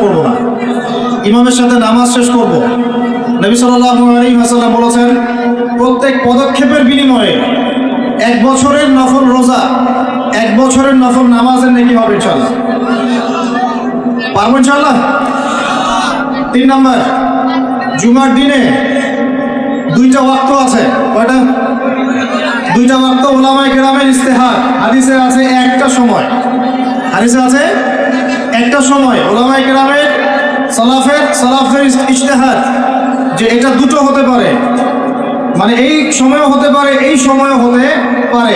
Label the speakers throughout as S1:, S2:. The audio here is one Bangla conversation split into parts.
S1: করব না, ইমামের সাথে নামাজ শেষ করব। নবী সাল্লাল্লাহু আলাইহি ওয়াসাল্লাম বলেছেন, প্রত্যেক পদক্ষেপের বিনিময়ে 1 বছরের নফল রোজা, 1 বছরের নফল নামাজের নেকি হবে ইনশাআল্লাহ। পারবো ইনশাআল্লাহ। 3 নাম্বার, জুমার দিনে 2টা ওয়াক্ত আছে। কয়টা? 2টা ওয়াক্ত। উলামায়ে কেরামের ইজতিহাদ, হাদিসে আছে একটা সময়, হাদিসে আছে একটা সময়। উলামায়ে কেরামের সালাফের ইজতিহাদ যে এটা দুটো হতে পারে, মানে এই সময়ও হতে পারে, এই সময়ও হতে পারে।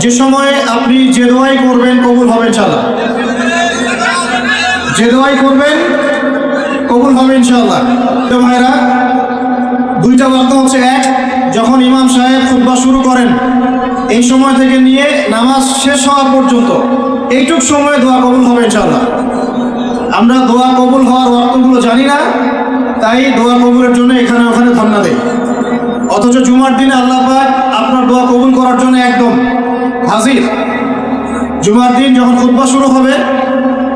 S1: যে সময়ে আপনি যে দোয়াই করবেন কবুল হবে ইনশাআল্লাহ, যে দোয়াই করবেন কবুল হবে ইনশাআল্লাহ। তো ভাইরা, 2টা ওয়াক্ত হচ্ছে, এক, যখন ইমাম সাহেব খুতবা শুরু করেন এই সময় থেকে নিয়ে নামাজ শেষ হওয়া পর্যন্ত এইটুক সময়ে দোয়া কবুল হবে ইনশাআল্লাহ। আমরা দোয়া কবুল হওয়ার ওয়াক্তগুলো জানি না, তাই দোয়া কবুলের জন্য এখানে ওখানে ধন্যবাদ দেই। অথচ জুমার দিনে আল্লাহ পাক আপনার দোয়া কবুল করার জন্য একদম হাজির। জুমার দিন যখন খুতবা শুরু হবে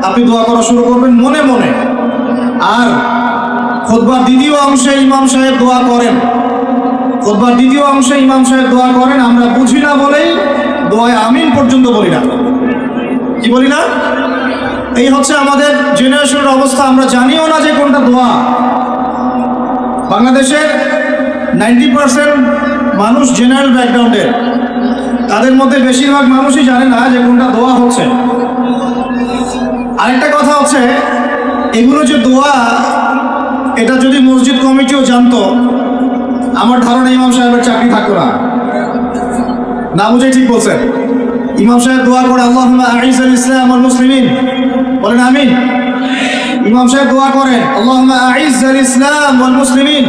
S1: আপনি দোয়া করা শুরু করবেন মনে মনে। আর খুতবার দ্বিতীয় অংশে ইমাম সাহেব দোয়া করেন, খুতবার দ্বিতীয় অংশে ইমাম সাহেব দোয়া করেন, আমরা বুঝি না বলেই দোয়ায় আমিন পর্যন্ত বলি না। কি বলি না? এই হচ্ছে আমাদের জেনারেশনের অবস্থা। আমরা জানিও না যে কোনটা দোয়া। বাংলাদেশের 90% মানুষ জেনারেল ব্যাকগ্রাউন্ডের, তাদের মধ্যে বেশিরভাগ মানুষই জানে না যে কোনটা দোয়া হচ্ছে। আরেকটা কথা হচ্ছে, এগুলো যে দোয়া, এটা যদি মসজিদ কমিটিও জানতো, আমার ধারণা ইমাম সাহেবের চাকরি থাকতো না। না বুঝে ঠিক বলছেন। ইমাম সাহেব দোয়া করে আল্লাহুম্মা আইজ্জাল ইসলাম ওয়াল মুসলিমিন, বলেন আমিন। ইমাম সাহেব দোয়া করেন আল্লাহুম্মা আইজ্জাল ইসলাম ওয়াল মুসলিমিন,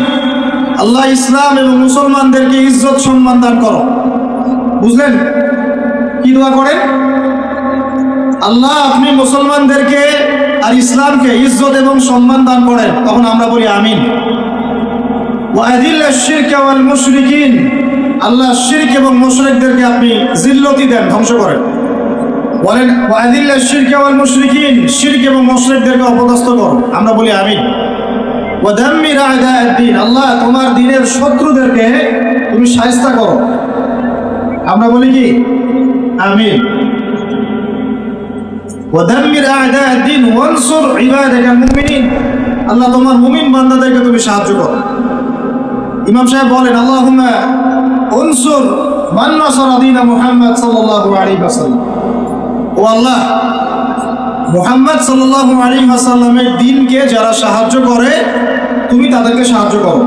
S1: আল্লাহ ইসলাম এবং মুসলমানদেরকে ইজ্জত সম্মান দান করো। বুঝলেন কি দোয়া করেন? আল্লাহ আপনি মুসলমানদেরকে আর ইসলামকে ইজ্জত এবং সম্মান দান করেন। তখন আমরা বলি আমিন। ওয়া আযিল্লাশ শিরকা ওয়াল মুশরিকিন, আল্লাহ শিরক এবং মুশরিকদেরকে আপনি জিল্লতি দেন, ধ্বংস করেন। বলেন ওয়া আযিল্লাশ শিরকা ওয়াল মুশরিকিন, শিরক এবং মুশরিকদেরকে অপদস্থ করো। আমরা বলি আমিন। ওয়া দাম্মির আ'দা'আদ-দ্বীন, আল্লাহ তোমার দ্বীনের শত্রুদেরকে তুমি শায়েস্তা করো। আমরা বলি কি? আমিন। ওয়া দাম্মির আ'দা'আদ-দ্বীন ওয়ানসুর ইবাদাকাল মুমিনিন, আল্লাহ তোমার মুমিন বান্দাদেরকে তুমি সাহায্য করো। ইমাম সাহেব বলেন আল্লাহুম্মা উনসুর মান নাসারা দীন মুহাম্মদ সাল্লাল্লাহু আলাইহি ওয়াসাল্লাম, ও আল্লাহ মুহাম্মদ সাল্লাল্লাহু আলাইহি ওয়াসাল্লামের দ্বীনকে যারা সাহায্য করে তুমি তাদেরকে সাহায্য করো।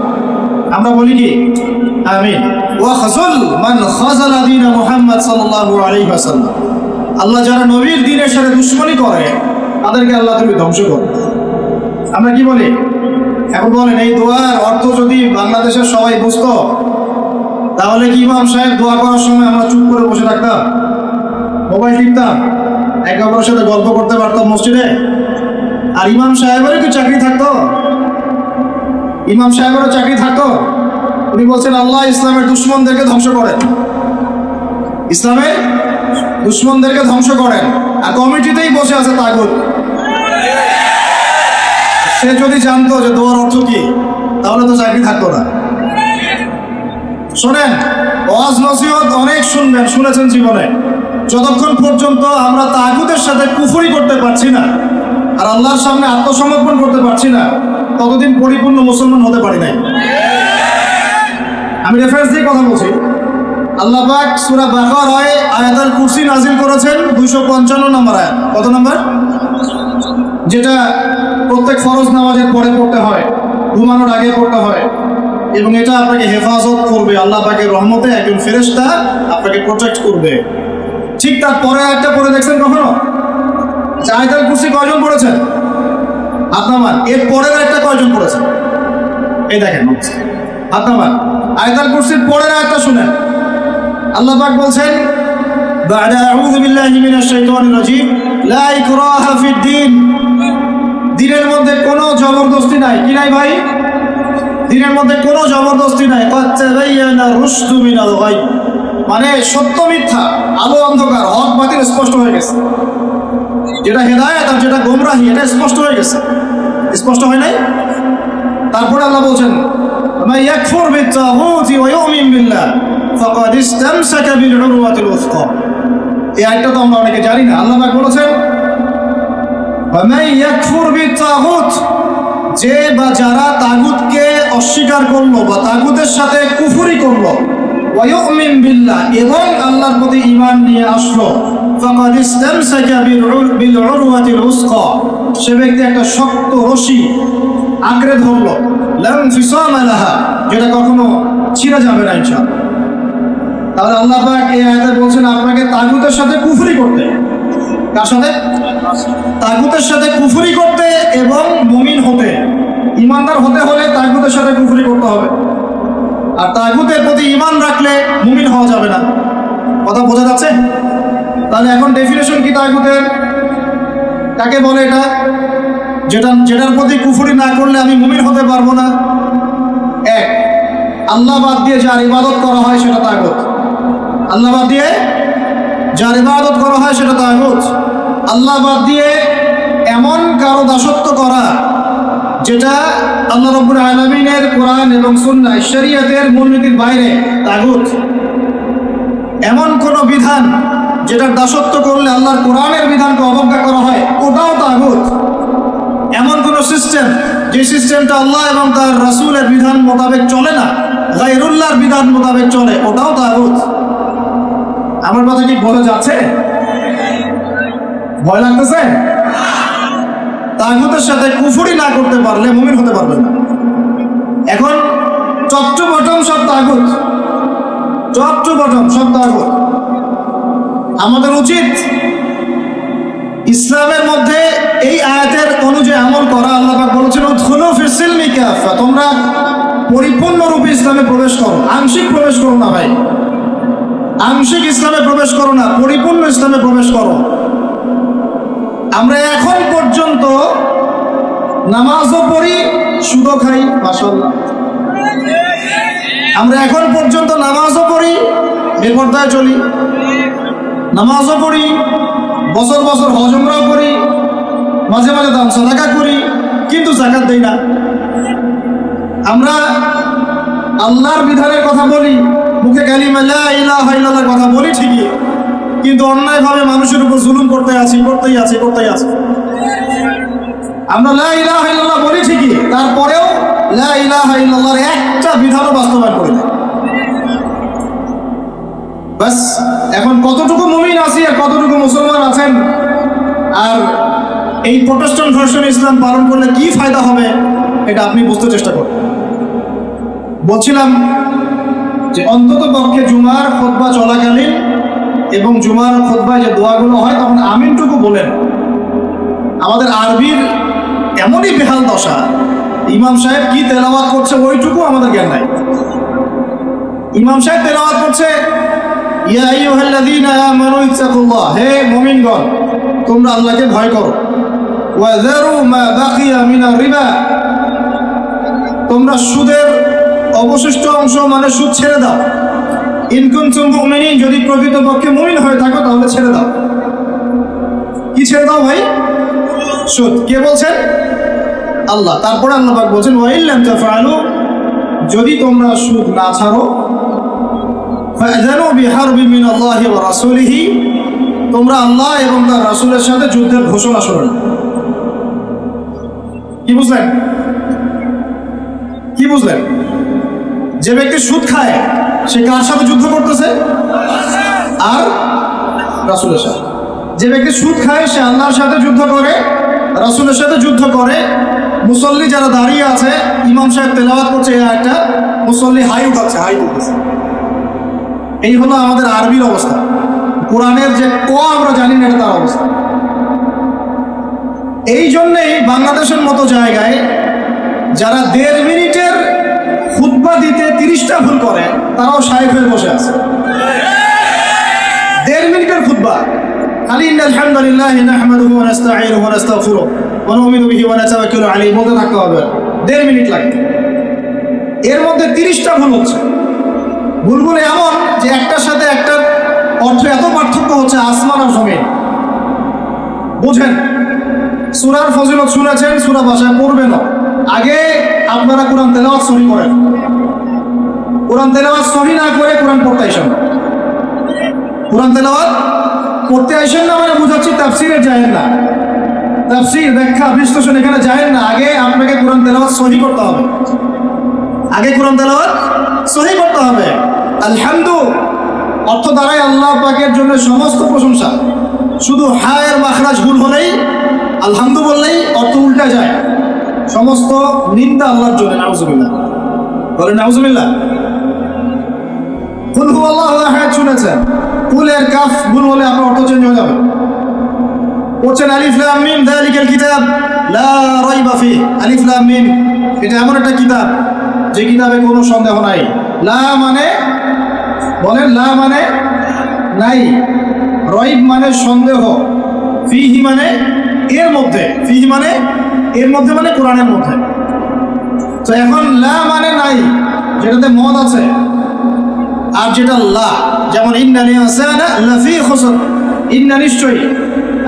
S1: আমরা বলি কি? আমিন। ওয়া খাযুল মান খাযালা দীন মুহাম্মদ সাল্লাল্লাহু আলাইহি ওয়াসাল্লাম, আল্লাহ যারা নবীর দ্বীনের সাথে দুশমনি করে তাদেরকে আল্লাহ তুমি ধ্বংস করো। আমরা কি বলি? এখন বলেন এই দোয়ার অর্থ যদি বাংলাদেশের সবাই বুঝতো, তাহলে কি ইমাম সাহেব দোয়া করার সময় আমরা চুপ করে বসে থাকতাম, মোবাইল টিপতাম, একে অপরের সাথে গল্প করতে পারতাম মসজিদে? আর ইমাম সাহেবেরও কি চাকরি থাকতো? ইমাম সাহেবেরও চাকরি থাকতো? উনি বলছেন আল্লাহ ইসলামের দুশমনদেরকে ধ্বংস করেন, ইসলামের দুশমনদেরকে ধ্বংস করেন। আর কমিটিতেই বসে আছে তাগুত। সে যদি জানতো যে দোয়ার অর্থ কি, তাহলে তো চাকরি থাকতো না। শোনেন, ওয়াজ নসিহত অনেক শুনবেন, শুনেছেন জীবনে। যতক্ষণ পর্যন্ত আমরা তাগুতের সাথে কুফরি করতে পারছি না আর আল্লাহর সামনে আত্মসমর্পণ করতে পারছি না, ততদিন পরিপূর্ণ মুসলমান হতে পারি নাই। আমি রেফারেন্স দিয়ে কথা বলছি। আল্লাহ পাক সূরা বাকারায় আয়াতুল কুরসি নাজিল করেছেন 255 নম্বর আয়াত। কত নম্বর? যেটা প্রত্যেক ফরজ নামাজের পরে পড়তে হয়, ঘুমানোর আগে পড়তে হয়, এবং এটা আপনাকে হেফাজত করবে। আল্লাহ পাকের রহমতে একজন ফেরেশতা আপনাকে প্রোটেক্ট করবে। ঠিক তার পরে একটা পড়ে দেখছেন কখনো? আয়াতুল কুরসি কয়জন পড়েছেন? আপনার এর পরের একটা কয়জন পড়েছেন? এই দেখেন আপনার আয়াতুল কুরসির পরের আয়াতটা শুনেন। আল্লাহ পাক বলছেন বা'দা আউযু বিল্লাহি মিনাশ শাইতানির রাজীম, লা ইকরাহা ফিদ-দ্বীন, দ্বীনের মধ্যে কোনো জবরদস্তি নাই। কি নাই ভাই? দ্বীনের মধ্যে কোনো জবরদস্তি নাই। ক্বাদ তাবায়্যানা রুশদু মিনাল গাই, মানে সত্য মিথ্যা, আলো অন্ধকার, হক বাতিল স্পষ্ট হয়ে গেছে। যেটা হেদায়েত আর যেটা গোমরাহি এটা স্পষ্ট হয়ে গেছে। স্পষ্ট হয় নাই? তারপরে আল্লাহ বলছেন মান ইয়াকফুর বিত-তাগুতি ওয়া ইউমিন বিল্লাহ ফাকাদ ইসতামসাকা বিল উরওয়াতিল উসকা। এই আয়াতটা তো আমরা অনেকে জানি না। আল্লাহ পাক বলেছেন মান ইয়াকফুর বিত-তাগুত, যে বা যারা তাগুতকে অস্বীকার করলো বা তাগুতের সাথে কুফরি করলো, ওয়া ইউমিন বিল্লাহ, এবং আল্লাহর প্রতি ঈমান নিয়ে আসলো, ফাকাদ ইসতামসাকা বিল উরওয়াতিল উসকা, সে ব্যক্তি একটা শক্ত রশি আঁকড়ে ধরলো, লা ইনফিসামা লাহা, যেটা কখনো ছিঁড়ে যাবে না ইনশাআল্লাহ। তাহলে আল্লাহ পাক এই আয়াতে বলছেন আপনাকে তাগুতের সাথে কুফরি করতে। কার সাথে? তাগুতের সাথে কুফরি করতে এবং মুমিন হতে। ইমানদার হতে হলে তাগুতের সাথে কুফরি করতে হবে, আর তাগুতের প্রতি ঈমান রাখলে মুমিন হওয়া যাবে না। কথা বোঝা যাচ্ছে? তাহলে এখন ডেফিনেশন কি তাগুতের? কাকে বলে এটা? যেটার প্রতি কুফরি না করলে আমি মুমিন হতে পারবো না। এক, আল্লাহ বাদ দিয়ে যার ইবাদত করা হয় সেটা তাগুত। আল্লাহ বাদ দিয়ে যার ইবাদত করা হয় সেটা তাগুত। আল্লাহ বাদ দিয়ে এমন কারো দাসত্ব করা যেটা আল্লাহ রাব্বুল আলামিনের কোরআন এবং সুন্নাহ শরীয়তের মূলনীতির বাইরে, তাগুত। এমন কোন বিধান যেটার দাসত্ব করলে আল্লাহর কোরআনের বিধানকে অবজ্ঞা করা হয়, ওটাও তাগুত। এমন কোন সিস্টেম যে সিস্টেমটা আল্লাহ এবং তার রাসূলের বিধান মোতাবেক চলে না, গায়রুল্লাহর বিধান মোতাবেক চলে, ওটাও তাগুত। আমার কথা কি বোঝা যাচ্ছে? ভয় লাগতেছে? তাগুতের সাথে কুফরি না করতে পারলে মুমিন হতে পারবেন না। এখন টপ বটম সব তাগুত, টপ বটম সব তাগুত। আমাদের উচিত ইসলামের মধ্যে এই আয়াতের অনুযায়ী আমল করা। আল্লাহ পাক বলেছেন উদখুলু ফিস সিলমি কাফা, তোমরা পরিপূর্ণরূপে ইসলামে প্রবেশ করো, আংশিক প্রবেশ করো না ভাই। আংশিক ইসলামে প্রবেশ করো না, পরিপূর্ণ ইসলামে প্রবেশ করো। আমরা এখন পর্যন্ত নামাজও পড়ি, সুদও খাই, মাশাআল্লাহ। আমরা এখন পর্যন্ত নামাজও পড়ি, বেপরদায় চলি, নামাজও পড়ি, বছর বছর হজ উমরাও করি, মাঝে মাঝে দান সাদাকা করি, কিন্তু যাকাত দেই না। আমরা আল্লাহর বিধানের কথা বলি, মুখে কালিমা লা ইলাহা ইল্লাল্লাহর কথা বলি ঠিকই, কিন্তু অন্যায়ভাবে মানুষের উপর জুলুম করতেই আছি। আমরা লা ইলাহা ইল্লাল্লাহ বলি ঠিকই, তারপরেও লা ইলাহা ইল্লাল্লাহর একটা বিধানও বাস্তবায়ন করি না। বাস, এখন কতটুকু মুমিন আছি আর কতটুকু মুসলমান আছেন, আর এই প্রোটেস্ট্যান্ট ভার্সন ইসলাম পালন করলে কি ফায়দা হবে, এটা আপনি বুঝতে চেষ্টা করুন। বলছিলাম যে অন্তত পক্ষে জুমার খুতবা চলাকালীন এবং জুমার খুতবায় যে দোয়াগুলো হয় তখন আমিনটুকু বলেন। আমাদের আরবির এমনই বেহাল দশা, ইমাম সাহেব কি তেলাওয়াত করছে ওইটুকু আমাদের জ্ঞান নাই। ইমাম সাহেব তেলাওয়াত করছে ইয়া আইয়ুহাল্লাযীনা আমানু ইত্তাকুল্লাহ, হে মুমিনগণ তোমরা আল্লাহকে ভয় করো, ওয়া যারু মা বাকিয়া মিনার রিবা, তোমরা সুদের অবশিষ্ট অংশ মানে সুদ ছেড়ে দাও। ইন কুনতুম মুমিনিন, যদি প্রকৃতপক্ষে মুমিন হয়ে থাকো তাহলে ছেড়ে দাও। কি ছেড়ে দাও ভাই? সুদ। কে বলছেন? আল্লাহ। তারপরে আল্লাহ পাক বলছেন ওয়া ইল্লাম তাফআলু, যদি তোমরা সুদ না ছাড়ো, ফাআযানু বিহারবিন মিনাল্লাহি ওয়া রাসূলিহি, তোমরা আল্লাহ এবং তার রাসূলের সাথে যুদ্ধের ঘোষণা শোনো। কি বুঝলেন? কি বুঝলেন? যে ব্যক্তি সুদ খায় সে কার সাথে যুদ্ধ করতেছে? আর রাসূলের সাথে। যে ব্যক্তি সুদ খায় সে আল্লাহর সাথে যুদ্ধ করে, রাসূলের সাথে যুদ্ধ করে। মুসল্লি যারা দাঁড়িয়ে আছে, ইমাম সাহেব তেলাওয়াত করছে এই আয়াতটা, মুসল্লি হাই উঠাচ্ছে, হাই উঠতেছে। এই হলো আমাদের আরবির অবস্থা। কোরআনের যে ক আমরা জানি না, এটা তার অবস্থা। এই জন্যেই বাংলাদেশের মতো জায়গায় যারা 1.5 মিনিটের খুতবা দিতে 30টা ভুল করে, তারাও শায়েখ হয়ে বসে আছে। 1.5 মিনিটের খুতবা, খালি ইন্নাল হামদুলিল্লাহি নাহমাদুহু ওয়া নাস্তাঈনুহু ওয়া নাস্তাগফিরুহু ওয়া নু'মিনু বিহি ওয়া নাতাওয়াক্কালু আলাইহি বলতে থাকতে হবে। 1.5 মিনিট লাগে, এর মধ্যে 30টা ভুল হচ্ছে। ভুলগুলো এমন যে একটার সাথে একটার অর্থ এত পার্থক্য হচ্ছে আসমান আর জমিন। বুঝেন, সূরার ফজিলত শুনেছেন, সূরা ভাষায় পড়বেন না। আগে আপনারা কোরআন তেলাওয়াত সহি করেন। কোরআন তেলাওয়াত সহি না করে কোরআন পড়তে আসেন না। কোরআন তেলাওয়াত পড়তে আসেন না মানে বুঝাচ্ছি তাফসিরে যায়েন না, তাফসির ব্যাখ্যা বিশ্লেষণ এখানে যায়েন না। আগে আপনাকে কোরআন তেলাওয়াত সহি করতে হবে। আগে কোরআন তেলাওয়াত সহি করতে হবে। আলহামদু অর্থ দ্বারাই আল্লাহ পাকের জন্য সমস্ত প্রশংসা। শুধু হায়ের মাখরাজ ভুল হলেই আলহামদু বললেই অর্থ উল্টা যায়। সমস্ত নিন্দা আল্লাহর জন্য। নাউজুবিল্লাহ বলেন, নাউজুবিল্লাহ। কুল হুয়াল্লাহু আহাদ শুনেছেন, কুলের কাফ ভুল হলে আপনার অর্থ চেঞ্জ হয়ে যাবে। পড়ছেন আলিফ লাম মিম যালিকাল কিতাব লা রাইবা ফিহি। আলিফ লাম মিম এটা এমন একটা কিতাব যে কিতাবে কোনো সন্দেহ নাই। লা মানে বলেন, লা মানে নাই, রাইব মানে সন্দেহ, ফিহি মানে এর মধ্যে, ফিহি মানে এর মধ্যে মানে কোরআনের মধ্যে। তো এখন লা মানে নাই যেটাতে মদ আছে, আর যেটা লা, যেমন ইন্নাল ইনসানা লাফি খুসর, ইন্না নিশ্চয়ই,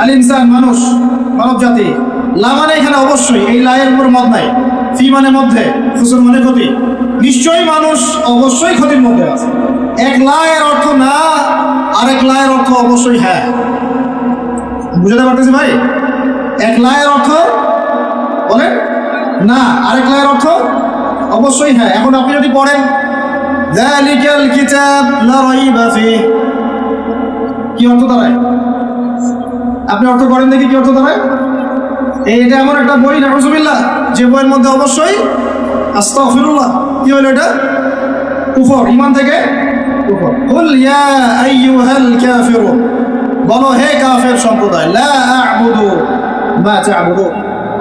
S1: আল ইনসান মানুষ, মানব জাতি। লা মানে এখানে অবশ্যই, এই লা এর উপর মদ নাই। ফি মানে মধ্যে, খুসর মানে ক্ষতি। নিশ্চয়ই মানুষ অবশ্যই ক্ষতির মধ্যে আছে। এক লা এর অর্থ না, আরেক লা এর অর্থ অবশ্যই হ্যাঁ। বুঝতে পারতেছি ভাই? এক লা এর অর্থ বলেন না, আরেক লা এর অর্থ অবশ্যই হ্যাঁ। এখন আপনি যদি পড়েন যালিকাল কিতাব লা রাইবা ফিহি, কি অর্থ দাঁড়ায়? আপনি অর্থ করেন দেখি কি অর্থ দাঁড়ায়। এটা এমন একটা বই, নাউজুবিল্লাহ, যে বইয়ের মধ্যে অবশ্যই আস্তাগফিরুল্লাহ, কি হলো এটা? কুফর, ঈমান থেকে কুফর। কুল ইয়া আইয়ুহাল কাফিরুন, বলো হে কাফের সম্প্রদায়, লা আ'বুদু মা তা'বুদুন,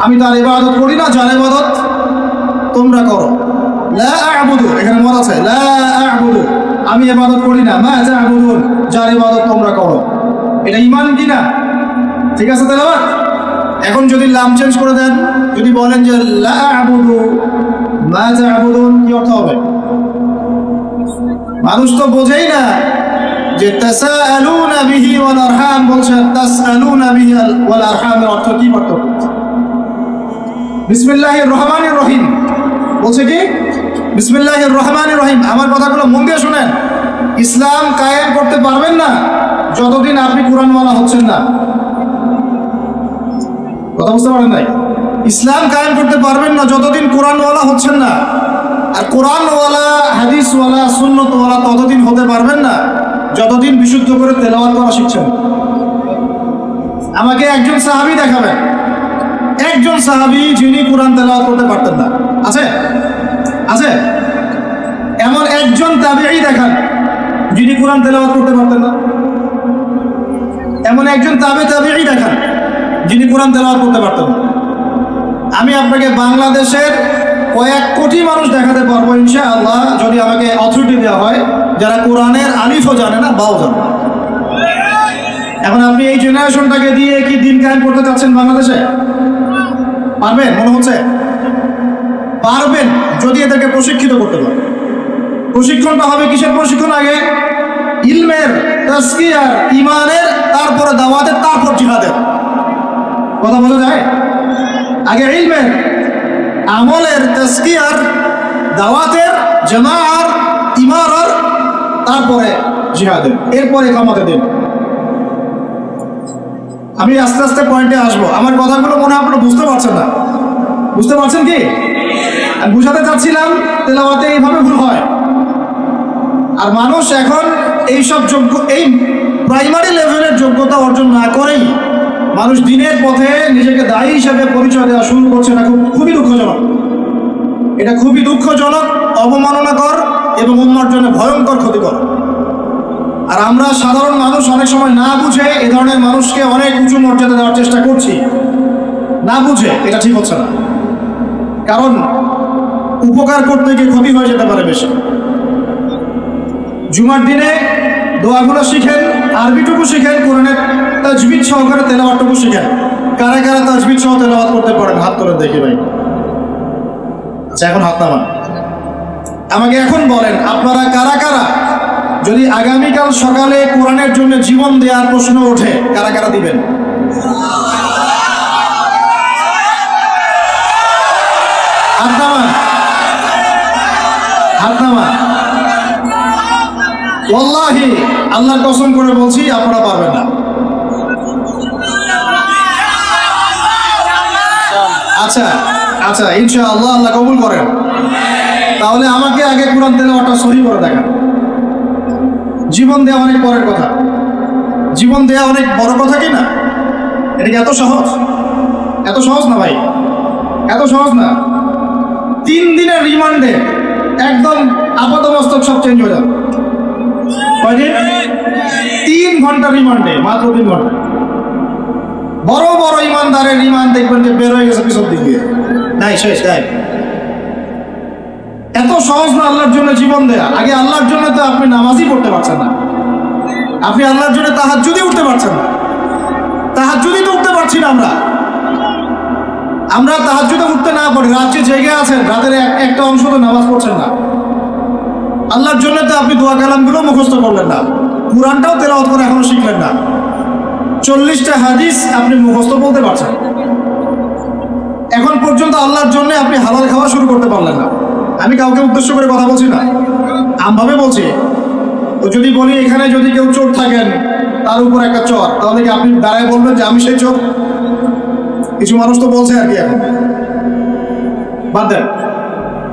S1: আমি তার ইবাদত করি না যার ইবাদত তোমরা করো। লা আ'বুদু এখানে মত আছে, লা আ'বুদু আমি ইবাদত করি না, মা তা'বুদুন যার ইবাদত তোমরা করো। এটা ঈমান কি না? ঠিক আছে তেলাওয়াত। এখন যদি লাম চেঞ্জ করে দেন, যদি বলেন যে লা আ'বুদু মা তা'বুদুন, কি অর্থ হবে? মানুষ তো বোঝেই না যে তাসাআলুনা বিহি ওয়াল আরহাম বলছেন, তাসআলুনা বিহি ওয়াল আরহামের অর্থ কি? পার্থক্য? বিসমিল্লাহির রহমানির রহিম বলছে কি? বিসমিল্লাহির রহমানির রহিম। আমার কথাগুলো মন দিয়ে শুনেন। ইসলাম কায়েম করতে পারবেন না যতদিন আপনি কোরআনওয়ালা হচ্ছেন না। কথা বুঝতে পারেন নাই? ইসলাম কায়েম করতে পারবেন না যতদিন কোরআনওয়ালা হচ্ছেন না। আর কোরআনওয়ালা, হাদিসওয়ালা, সুন্নতওয়ালা ততদিন হতে পারবেন না যতদিন বিশুদ্ধ করে তেলাওয়াত করা শিখছেন। আমাকে একজন সাহাবী দেখাবেন, একজন সাহাবী যিনি কোরআন তেলাওয়াত করতে পারতেন না। আছে? আছে? এমন একজন তাবিঈ দেখান যিনি কোরআন তেলাওয়াত করতে পারতেন না। এমন একজন তাবিঈ দেখান যিনি কোরআন তেলাওয়াত করতে পারতেন না। আমি আপনাকে বাংলাদেশের কয়েক কোটি মানুষ দেখাতে পারবো ইনশাআল্লাহ, যদি আমাকে অথরিটি দেওয়া হয়, যারা কোরআনের আলিফও জানে না, বাও জানে না। এখন আপনি এই জেনারেশনটাকে দিয়ে কি দিন কায়েম করতে চাচ্ছেন বাংলাদেশে? পারবেন? মনে হচ্ছে পারবেন যদি এদেরকে প্রশিক্ষিত করতে পারেন। প্রশিক্ষণটা হবে কিসের প্রশিক্ষণ? আগে ইলমের, তাজকিয়ার, ঈমানের, তারপরে দাওয়াতের, তারপর জিহাদের। কথা বোঝা যায়? আগে ইলমের, আমলের, তাজকিয়ার, দাওয়াতের, জামাআর, ইমারার, তারপরে জিহাদের, এরপরে ইকামতে দিন। আমি আস্তে আস্তে পয়েন্টে আসবো। আমার কথাগুলো মনে হয় আপনারা বুঝতে পারছেন না। বুঝতে পারছেন কি? আমি বুঝাতে চাচ্ছিলাম তেলাওয়াতে এইভাবে ভুল হয়। আর মানুষ এখন এইসব এই প্রাইমারি লেভেলের যোগ্যতা অর্জন না করেই মানুষ দিনের পথে নিজেকে দায়ী হিসেবে পরিচয় দেওয়া শুরু করছে। এটা খুবই দুঃখজনক। এটা খুবই দুঃখজনক, অবমাননাকর এবং উম্মার জন্য ভয়ঙ্কর ক্ষতিকর। আর আমরা সাধারণ মানুষ অনেক সময় না বুঝে এ ধরনের মানুষকে অনেক উঁচু মর্যাদা দেওয়ার চেষ্টা করছি, না বুঝে। এটা ঠিক হচ্ছে না, কারণ উপকার করতে গিয়ে ক্ষতি হয়ে যেতে পারে বেশি। জুমার দিনে দোয়াগুলো শিখেন, আরবিটুকু শিখেন, কোরআনের তাজবিদ সহকারে তেলাওয়াতটুকু শিখেন। কারা কারা তাজবিদ সহ তেলাওয়াত করতে পারেন? হাত তোলেন দেখি ভাই। আচ্ছা, এখন হাত নামান। আমাকে এখন বলেন, আপনারা কারা কারা যদি আগামীকাল সকালে কোরআনের জন্য জীবন দেওয়ার প্রশ্ন ওঠে, কারা কারা দিবেন? হাত নামান, হাত নামান। ওয়াল্লাহি আল্লাহর কসম করে বলছি আপনারা পারবেন না। আচ্ছা আচ্ছা, ইনশাআল্লাহ আল্লাহ কবুল করেন। তাহলে আমাকে আগে কোরআন তেলাওয়াতটা সহি করে দেখান। জীবন দেওয়া অনেক পরের কথা, জীবন দেওয়া অনেক বড় কথা কি না? এটা কি এত সহজ? এত সহজ না ভাই, এত সহজ না। 3 দিনের রিমান্ডে একদম আপাতমস্তক সব চেঞ্জ হয়ে যাবে। কয়দিন? 3 ঘন্টা রিমান্ডে, মাত্র 3 ঘন্টা। বড় বড় ইমানদারের রিমান্ড দেখবেন যে বের হয়ে গেছে পিছন দিক দিয়ে, নাই শেষ নাই। এত সহজ না আল্লাহর জন্য জীবন দেয়া। আগে আল্লাহর জন্য তো আপনি নামাজই পড়তে পারছেন না, আপনি আল্লাহর জন্য তাহাজ্জুদই উঠতে পারছেন না। তাহাজ্জুদই তো উঠতে পারছি না আমরা তাহাজ্জুদে উঠতে না পারি, রাত্রে জেগে আছেন, রাতের একটা অংশ তো নামাজ পড়ছেন না। আল্লাহর জন্য তো আপনি দোয়া কালামগুলো মুখস্থ করলেন না, কুরআনটাও তেলাওয়াত করে এখনো শিখলেন না, 40টা হাদিস আপনি মুখস্থ বলতে পারছেন। এখন পর্যন্ত আল্লাহর জন্য আপনি হালাল খাওয়া শুরু করতে পারলেন না। আমি কাউকে উদ্দেশ্য করে কথা বলছি না, আমভাবে বলছি। যদি বলি এখানে যদি কেউ চোর থাকেন, তার উপর একটা চর, তাহলে কি আপনি দাঁড়ায় বলবেন যে আমি সেই চোর? কিছু মানুষ তো বলছে আর কি। এখন বাদ দেন,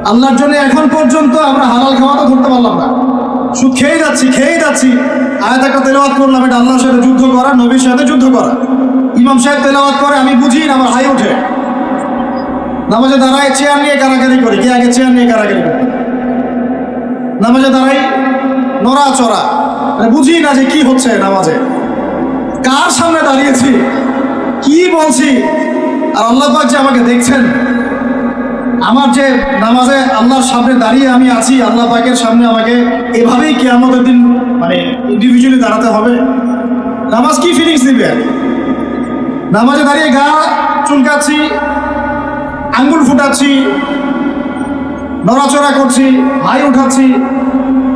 S1: আল্লাহর জন্য এখন পর্যন্ত আমরা হালাল খাওয়া তো ধরতে পারলাম না, শুধু খেয়ে যাচ্ছি। আয়াত একটা তেলাওয়াত করলাম, এটা আল্লাহর সাথে যুদ্ধ করা, নবীর সাথে যুদ্ধ করা। ইমাম সাহেব তেলাওয়াত করে, আমি বুঝি না, আমার হাই ওঠে। নামাজে দাঁড়ায় চেয়ার নিয়ে কারাকারি করি, কে আগে চেয়ার নিয়ে কারাকারি করি। নামাজে দাঁড়াই নড়াচড়া, বুঝি না যে কি হচ্ছে নামাজে, কার সামনে দাঁড়িয়েছি, কি বলছি। আর আল্লাহ পাক যে আমাকে দেখছেন, আমার যে নামাজে আল্লাহর সামনে দাঁড়িয়ে আমি আছি, আল্লাহ পাকের সামনে আমাকে এভাবেই কিয়ামতের দিন মানে ইন্ডিভিজুয়ালি দাঁড়াতে হবে। নামাজ কি ফিলিংস দিবে? নামাজে দাঁড়িয়ে গা চুলকাচ্ছি, আঙ্গুল ফুটাচ্ছি, নড়াচড়া করছি, হাই উঠাচ্ছি।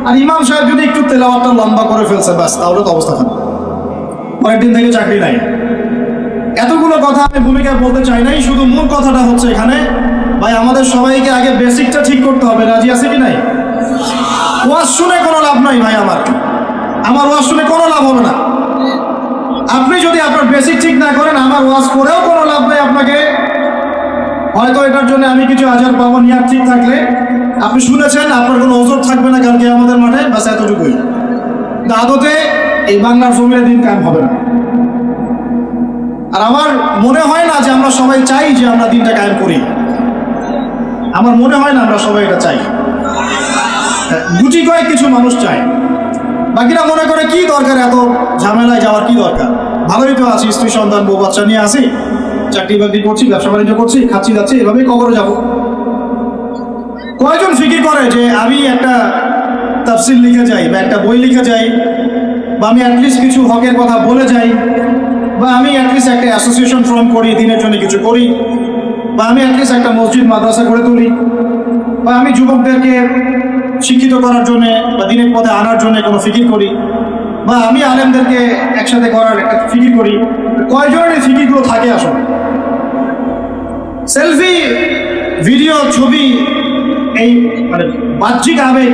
S1: আর ইমাম সাহেব যদি একটু তেলাওয়াতটা লম্বা করে ফেলছে, ব্যাস, তাহলে তো অবস্থা খারাপ, কয়েকদিন থেকে চাকরি নাই। এতগুলো কথা আমি ভূমিকা বলতে চাই নাই, শুধু মূল কথাটা হচ্ছে এখানে ভাই আমাদের সবাইকে আগে বেসিকটা ঠিক করতে হবে। রাজি আছে কি নাই? ওয়াজ শুনে কোনো লাভ নাই ভাই, আমার ওয়াজ শুনে কোনো লাভ হবে না। আপনি যদি আপনার বেসিক ঠিক না করেন, আমার ওয়াজ করেও কোনো লাভ নেই। আপনাকে হয়তো এটার জন্য আমি কিছু আজার পাবো, নিয়াত ঠিক থাকলে আপনি শুনেছেন, আপনার কোনো ওজোর থাকবে না কালকে আমাদের মাঠে, বাস এতটুকুই। কিন্তু আদতে এই বাংলার জমির দিন কায়েম হবে না। আর আমার মনে হয় না যে আমরা সবাই চাই যে আমরা দিনটা কায়েম করি। আমার মনে হয় না আমরা সবাই এটা চাই। গুটি কয়েক কিছু মানুষ চায়, বাকিরা মনে করে কি দরকার এত ঝামেলায় যাওয়ার, কি দরকার, ভালোই তো আছি, স্ত্রী সন্তান বউ বাচ্চা নিয়ে আসি, চাকরি বাকরি করছি, ব্যবসা বাণিজ্য করছি, খাচ্ছি যাচ্ছি, এভাবেই কবরে যাব। কয়জন ফিকির করে যে আমি একটা তাফসির লিখে যাই, বা একটা বই লিখে যাই, বা আমি অ্যাটলিস্ট কিছু হকের কথা বলে যাই, বা আমি অ্যাটলিস্ট একটা অ্যাসোসিয়েশন ফর্ম করি, দিনের জন্য কিছু করি, বা আমি অ্যাটলিস্ট একটা মসজিদ মাদ্রাসা করে তুলি, বা আমি যুবকদেরকে শিক্ষিত করার জন্য বা দিনের পথে আনার জন্য কোনো ফিকির করি, বা আমি আলেমদেরকে একসাথে করার একটা ফিকির করি। কয়জনের এই ফিকিরগুলো থাকে আসলে? সেলফি, ভিডিও, ছবি, এই মানে বাহ্যিক আবেগ,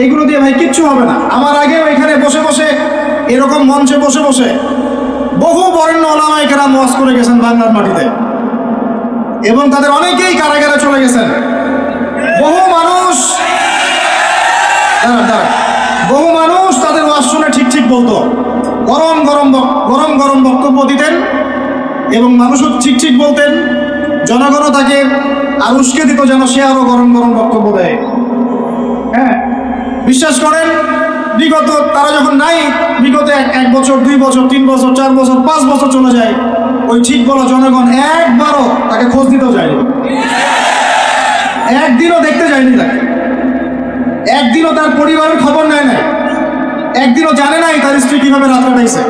S1: এগুলো দিয়ে ভাই কিচ্ছু হবে না। আমার আগেও এখানে বসে বসে, এরকম মঞ্চে বসে বসে বহু বরেণ্য ওলামায়ে কেরাম ওয়াজ করে গেছেন বাংলার মাটিতে, এবং তাদের অনেকেই কারাগারে চলে গেছেন। বহু মানুষ তাদের ওয়াজ শুনে ঠিক বলতো, গরম গরম বক্তব্য দিতেন, এবং মানুষও ঠিক বলতেন। জনগণও তাকে আর উস্কে দিত যেন সে আরো গরম বক্তব্য দেয়। হ্যাঁ, বিশ্বাস করেন, বিগত তারা যখন নাই, বিগত 1 বছর, 2 বছর, 3 বছর, 4 বছর, 5 বছর চলে যায়, ওই ঠিক বলা জনগণ একবারও তাকে খোঁজ দিতেও যায়নি, একদিনও দেখতে যায়নি তাকে, একদিনও তার পরিবারের খবর নেয় নাই, একদিনও জানে নাই তার স্ত্রী কিভাবে রাত কাটাইছে,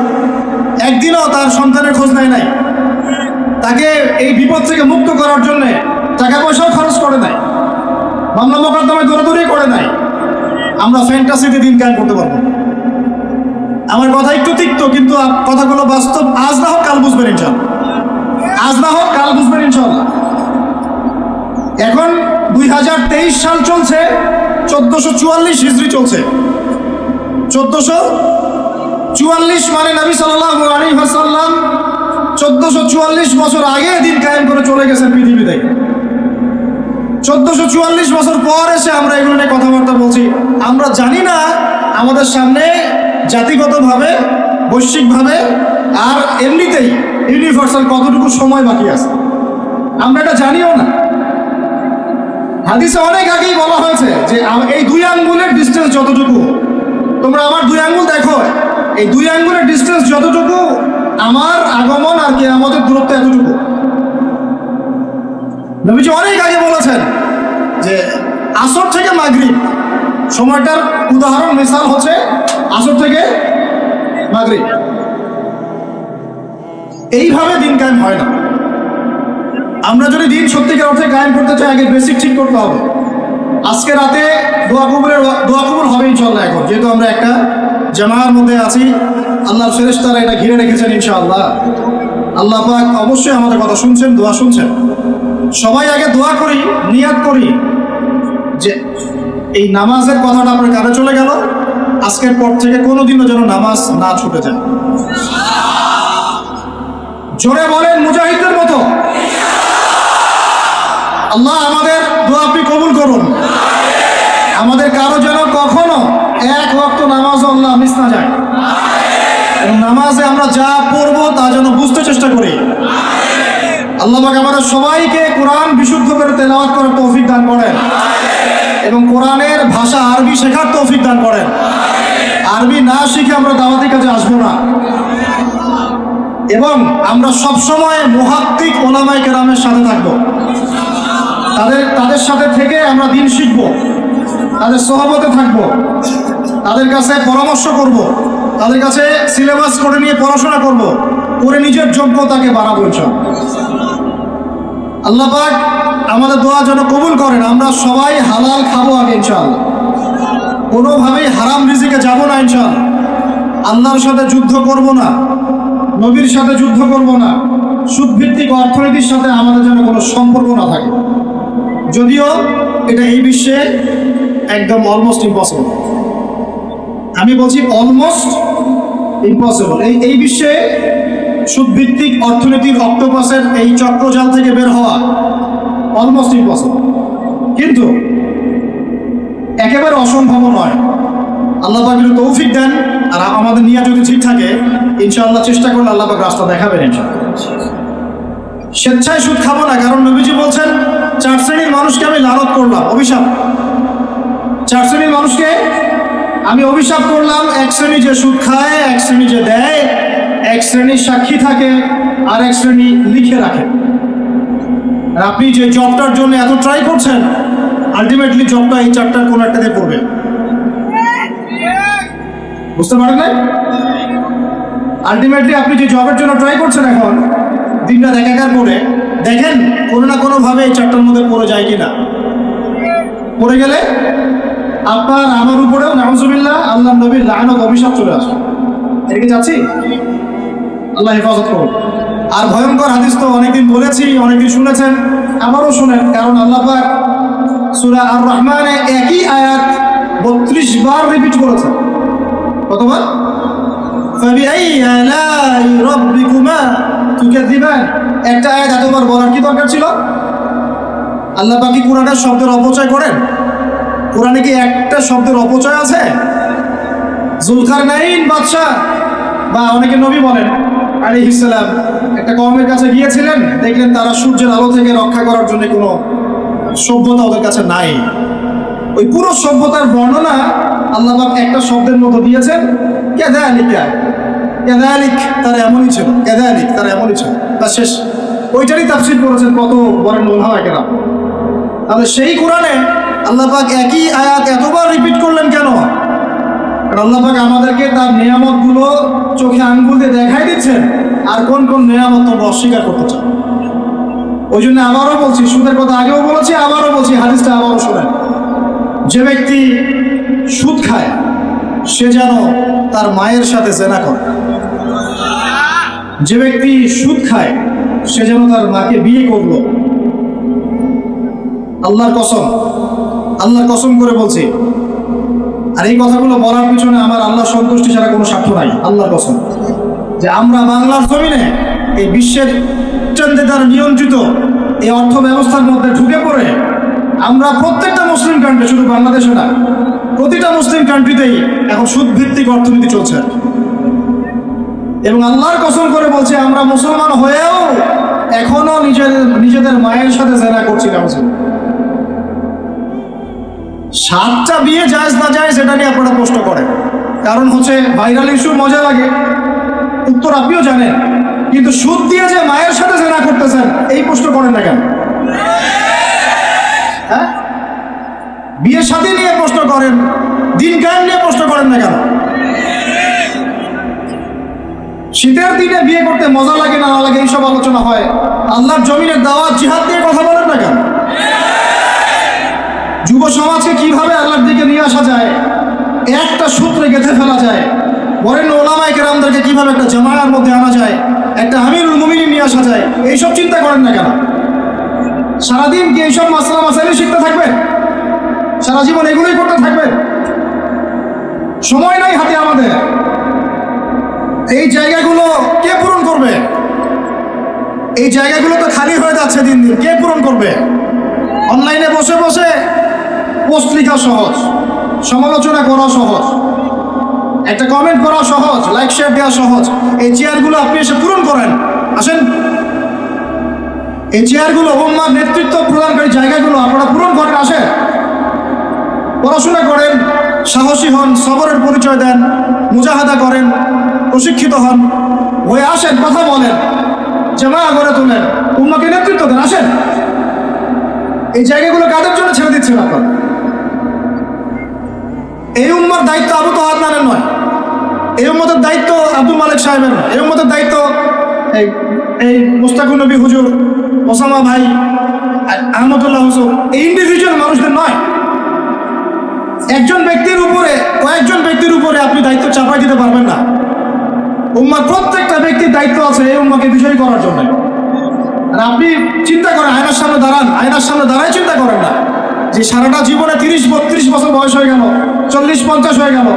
S1: একদিনও তার সন্তানের খোঁজ নেয় নাই, তাকে এই বিপদ থেকে মুক্ত করার জন্য টাকা পয়সাও খরচ করে নাই, মামলা মোকদ্দমায় দৌড়াদৌড়ি করে নাই। আমরা ফ্যান্টাসিতে দিন কায়েম করতে পারবো। আমার কথা একটু তিক্ত, কিন্তু কথাগুলো বাস্তব। আজ না হোক কাল বুঝবেন ইনশাআল্লাহ, আজ না হোক কাল বুঝবেন ইনশাআল্লাহ। এখন 2023 সাল চলছে, 1444 হিজরি চলছে। 1444 মানে নবী সাল্লাল্লাহু আলাইহি ওয়াসাল্লাম 1444 বছর আগে দিন কায়েম করে চলে গেছেন পৃথিবী থেকে। 1444 বছর পর এসে আমরা এগুলো নিয়ে কথাবার্তা বলছি। আমরা জানি না আমাদের সামনে জাতিগতভাবে, বৈশ্বিকভাবে আর এমনিতেই ইউনিভার্সাল কতটুকু সময় বাকি আছে, আমরা এটা জানিও না। হাদিসে অনেক আগেই বলা হয়েছে যে এই 2 আঙ্গুলের ডিস্টেন্স যতটুকু, তোমরা আমার 2 আঙ্গুল দেখো, এই 2 আঙ্গুলের ডিস্টেন্স যতটুকু আমার আগমন আর কিয়ামতের দূরত্ব এতটুকু। নবীজি অনেক আগে বলেছেন যে আসর থেকে মাগরিব সময়টার উদাহরণ মিসাল হচ্ছে আসর থেকে মাগরিব। এইভাবে দিন কায়েম হয় না। আমরা যদি দিন সত্যিকার অর্থে কায়েম করতে চাই, আগে বেসিক ঠিক করতে হবে। আজকে রাতে দোয়া কবুল হবে ইনশাআল্লাহ। এখন যেহেতু আমরা একটা জামার মধ্যে আছি, আল্লাহর ফেরেশতারা এটা ঘিরে রেখেছেন ইনশাআল্লাহ। আল্লাহ পাক অবশ্যই আমাদের কথা শুনছেন, দোয়া শুনছেন। সবাই আগে দোয়া করি, নিয়াত করি যে এই নামাজের কথাটা আপনার কানে চলে গেল, আজকের পর থেকে কোনোদিনও যেন নামাজ না ছুটে যায়। জোরে বলেন মুজাহিদদের মতো। আল্লাহ আমাদের দোয়া আপনি কবুল করুন। আমাদের কারো যেন কখনো এক ওয়াক্ত নামাজও আল্লাহ মিস না যায়, এবং নামাজে আমরা যা পড়বো তা যেন বুঝতে চেষ্টা করি। আল্লাহ পাক আমাদের সবাইকে কোরআন বিশুদ্ধ করে তেলাওয়াত করার তৌফিক দান করেন, এবং কোরআনের ভাষা আরবি শেখার তৌফিক দান করেন। আরবি না শিখে আমরা দাওয়াতি কাজে আসবো না, এবং আমরা সবসময় মুহাক্কিক ওলামায়ে কেরামের সাথে থাকবো। তাদের সাথে থেকে আমরা দিন শিখব, তাদের সহবতে থাকব, তাদের কাছে পরামর্শ করব, তাদের কাছে সিলেবাস করে নিয়ে পড়াশোনা করব, করে নিজের যোগ্যতাকে বাড়াবো ইনশাআল্লাহ। আল্লাহ পাক আমাদের দোয়া যেন কবুল করেন। আমরা সবাই হালাল খাবো আগে ইনশাআল্লাহ, কোনোভাবেই হারাম রিজিকে যাব না ইনশাআল্লাহ। আল্লাহর সাথে যুদ্ধ করব না, নবীর সাথে যুদ্ধ করব না, সুদভিত্তিক অর্থনীতির সাথে আমাদের যেন কোনো সম্পর্ক না থাকে। যদিও এটা এই বিশ্বে একদম অলমোস্ট ইম্পসিবল। আমি বলছি অলমোস্ট ইম্পসিবল। এই বিশ্বে সুদভিত্তিক অর্থনীতির অক্টোপাসের এই চক্রজাল থেকে বের হওয়া অলমোস্ট ইম্পসিবল, কিন্তু একেবারে অসম্ভব নয়। আল্লাহ পাক যদি তৌফিক দেন আর আমাদের নিয়ত যদি ঠিক থাকে, ইনশাআল্লাহ চেষ্টা করলে আল্লাহ পাক রাস্তা দেখাবেন ইনশাআল্লাহ। স্বেচ্ছায় সুদ খাবো না, কারণ নবীজি বলছেন 4 শ্রেণীর মানুষকে আমি লানত করলাম, অভিশাপ। 4 শ্রেণীর মানুষকে আমি অভিশাপ করলাম। 1 শ্রেণী যে সুদ খায়, 1 শ্রেণী যে দেয়, 1 শ্রেণী সাক্ষী থাকে, আর 1 শ্রেণী লিখে রাখে। আর আপনি যে জবটার জন্য এত ট্রাই করছেন, আলটিমেটলি জবটা এই 4টার কোনো একটাতে পড়বে। বুঝতে পারেন না? আলটিমেটলি আপনি যে জবের জন্য ট্রাই করছেন এখন, দিনটা দেখাকার পরে দেখেন কোনো না কোনোভাবে এই 4টার মধ্যে পড়ে যায় কিনা। পড়ে গেলে আপনার আমার উপরেও নাউজুবিল্লাহ আল্লাহ নবীর লানত অভিশাপ চলে আসে। এদিকে যাচ্ছি, আল্লাহ হেফাজত করুন। আর ভয়ঙ্কর হাদিস তো অনেকদিন বলেছি, অনেকদিন শুনেছেন, আবারও শুনেন, কারণ আল্লাহ পাক সূরা আর রহমানে একই আয়াত 32 বার রিপিট করেছেন। কতবার? ফাবিআই আলাই রাব্বিকুমা তুকাযিবান। একটা আয়াত এতবার বলার কি দরকার ছিল? আল্লাহ পাক কি কোরআনের শব্দের অপচয় করেন? কোরআনে কি একটা শব্দের অপচয় আছে? জুলকারনাইন বাদশাহ বা অনেকে নবী বলেন আলাইহিস সালাম একটা কওমের কাছে গিয়েছিলেন, দেখলেন তারা সূর্যের আলো থেকে রক্ষা করার জন্য কোনো সভ্যতা ওদের কাছে নাই। ওই পুরো সভ্যতার বর্ণনা আল্লাহ পাক একটা শব্দের মতো দিয়েছেন, কাযালিকা। কাযালিক তারা এমনই ছিল, কাযালিক তারা এমনই ছিল, তা শেষ। ওইটারই তাফসীর করেছেন কত বলেন ওলামায়ে কেরাম। তাহলে সেই কোরআনে আল্লাহ পাক একই আয়াত এতবার রিপিট করলেন কেন? কারণ আল্লাহ পাক আমাদেরকে তার নিয়ামতগুলো চোখে আঙ্গুল দিয়ে দেখাই দিচ্ছেন, আর কোন কোন নিয়ামত তোমরা অস্বীকার করতে চাও। ওই জন্য আবারও বলছি, সুদের কথা আগেও বলেছি, আবারও বলছি, হাদিসটা আবারও শোনেন। যে ব্যক্তি সুদ খায় সে যেন তার মায়ের সাথে জেনা করে। যে ব্যক্তি সুদ খায় সে যেন তার মাকে বিয়ে করলো। আল্লাহর কসম করে বলছি। আর এই কথাগুলো বলার পিছনে আমার আল্লাহ সন্তুষ্টি ছাড়া কোনো স্বার্থ নাই। আল্লাহর কসম যে আমরা বাংলার জমিনে এই বিশ্বের দ্বারা নিয়ন্ত্রিত এই অর্থ ব্যবস্থার মধ্যে ঢুকে পড়ে আমরা প্রত্যেকটা মুসলিম কান্ট্রি, শুধু বাংলাদেশে না, প্রতিটা মুসলিম কান্ট্রিতেই এখন সুদভিত্তিক অর্থনীতি চলছে। এবং আল্লাহর কসম করে বলছে আমরা মুসলমান হয়েও এখনো নিজেদের মায়ের সাথে জেনা করছি না। 7টা বিয়ে জায়েজ না জায়েজ সেটা নিয়ে আপনারা প্রশ্ন করেন, কারণ হচ্ছে ভাইরাল ইস্যু, মজা লাগে, উত্তর আপনিও জানেন। কিন্তু সুদ দিয়ে যে মায়ের সাথে জেনা করতেছেন এই প্রশ্ন করেন না কেন? হ্যাঁ, বিয়ে শাদী নিয়ে প্রশ্ন করেন, দিন কায়েম নিয়ে প্রশ্ন করেন না কেন? শীতের দিনে বিয়ে করতে মজা লাগে না লাগে এইসব আলোচনা হয়, আল্লাহর জমিনের দাওয়াত জিহাদ নিয়ে কথা বলেন না কেন? যুব সমাজকে কিভাবে আল্লাহর দিকে নিয়ে আসা যায়, একটা সূত্রে গেঁথে ফেলা যায়, বরেণ্য ওলামায়ে কেরামদেরকে কিভাবে একটা জামায়ার মধ্যে আনা যায়, একটা আমিরুল মুমিনিন নিয়ে আসা যায়, এইসব চিন্তা করেন না কেন? সারাদিন কি এইসব মাসলা মাসাইল শিখতে থাকবেন? সারা জীবন এগুলোই করতে থাকবেন? সময় নাই হাতে আমাদের। এই জায়গাগুলো কে পূরণ করবে? এই জায়গাগুলো তো খালি হয়ে যাচ্ছে দিন দিন, কে পূরণ করবে? অনলাইনে বসে বসে পোস্ট লেখা সহজ, সমালোচনা করা সহজ, একটা কমেন্ট করা সহজ, লাইক শেয়ার দেওয়া সহজ। এই চেয়ারগুলো আপনি এসে পূরণ করেন, আসেন। এই চেয়ারগুলো উম্মার নেতৃত্ব প্রদানকারী জায়গাগুলো আপনারা পূরণ করেন, আসেন। পড়াশোনা করেন, সাহসী হন, সবরের পরিচয় দেন, মুজাহাদা করেন, প্রশিক্ষিত হন, হয়ে আসেন, কথা বলেন, জামায়া গড়ে তোলেন, উম্মাকে নেতৃত্ব দেন, আসেন। এই জায়গাগুলো কাদের জন্য ছেড়ে দিচ্ছেন আপনারা? এই উম্মার দায়িত্ব আবু তো আদনানের নয়, এই উম্মতের দায়িত্ব আব্দুল মালিক সাহেবের নয়, এই উম্মতের দায়িত্ব এই মুস্তাকুর নবী হুজুর, ওসামা ভাই, আহমদুল্লাহ হুজুর, এই ইন্ডিভিজুয়াল মানুষদের নয়। একজন ব্যক্তির উপরে, কয়েকজন ব্যক্তির উপরে আপনি দায়িত্ব চাপাই দিতে পারবেন না। উম্মার প্রত্যেকটা ব্যক্তির দায়িত্ব আছে এই উম্মাকে বিজয়ী করার জন্য। আর আপনি চিন্তা করেন, আয়নার সামনে দাঁড়ান, আয়নার সামনে দাঁড়ায় চিন্তা করেন না যে সারাটা জীবনে 30-32 বছর বয়স হয়ে গেল, 40-50 হয়ে গেল,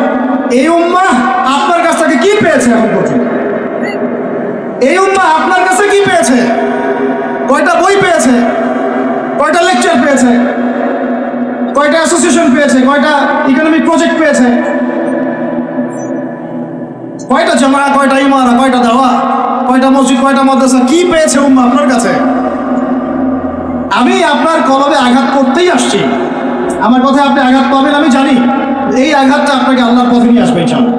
S1: এই উম্মাহ আপনার কাছ থেকে কি পেয়েছে এখন পর্যন্ত? এই উম্মাহ আপনার কাছে কি পেয়েছে? কয়টা বই পেয়েছে? কয়টা লেকচার পেয়েছে? কয়টা অ্যাসোসিয়েশন পেয়েছে? কয়টা ইকোনমিক প্রজেক্ট পেয়েছে? কয়টা জামায়া, কয়টা ইমারা, কয়টা দাওয়া, কয়টা মসজিদ, কয়টা মাদ্রাসা, কি পেয়েছে উম্মাহ আপনার কাছে? আমি আপনার কলবে আঘাত করতেই আসছি, আমার কথায় আপনি আঘাত পাবেন আমি জানি। এই আঘাতটা আপনাকে আল্লাহর পথে নিয়ে আসবে ইনশাআল্লাহ।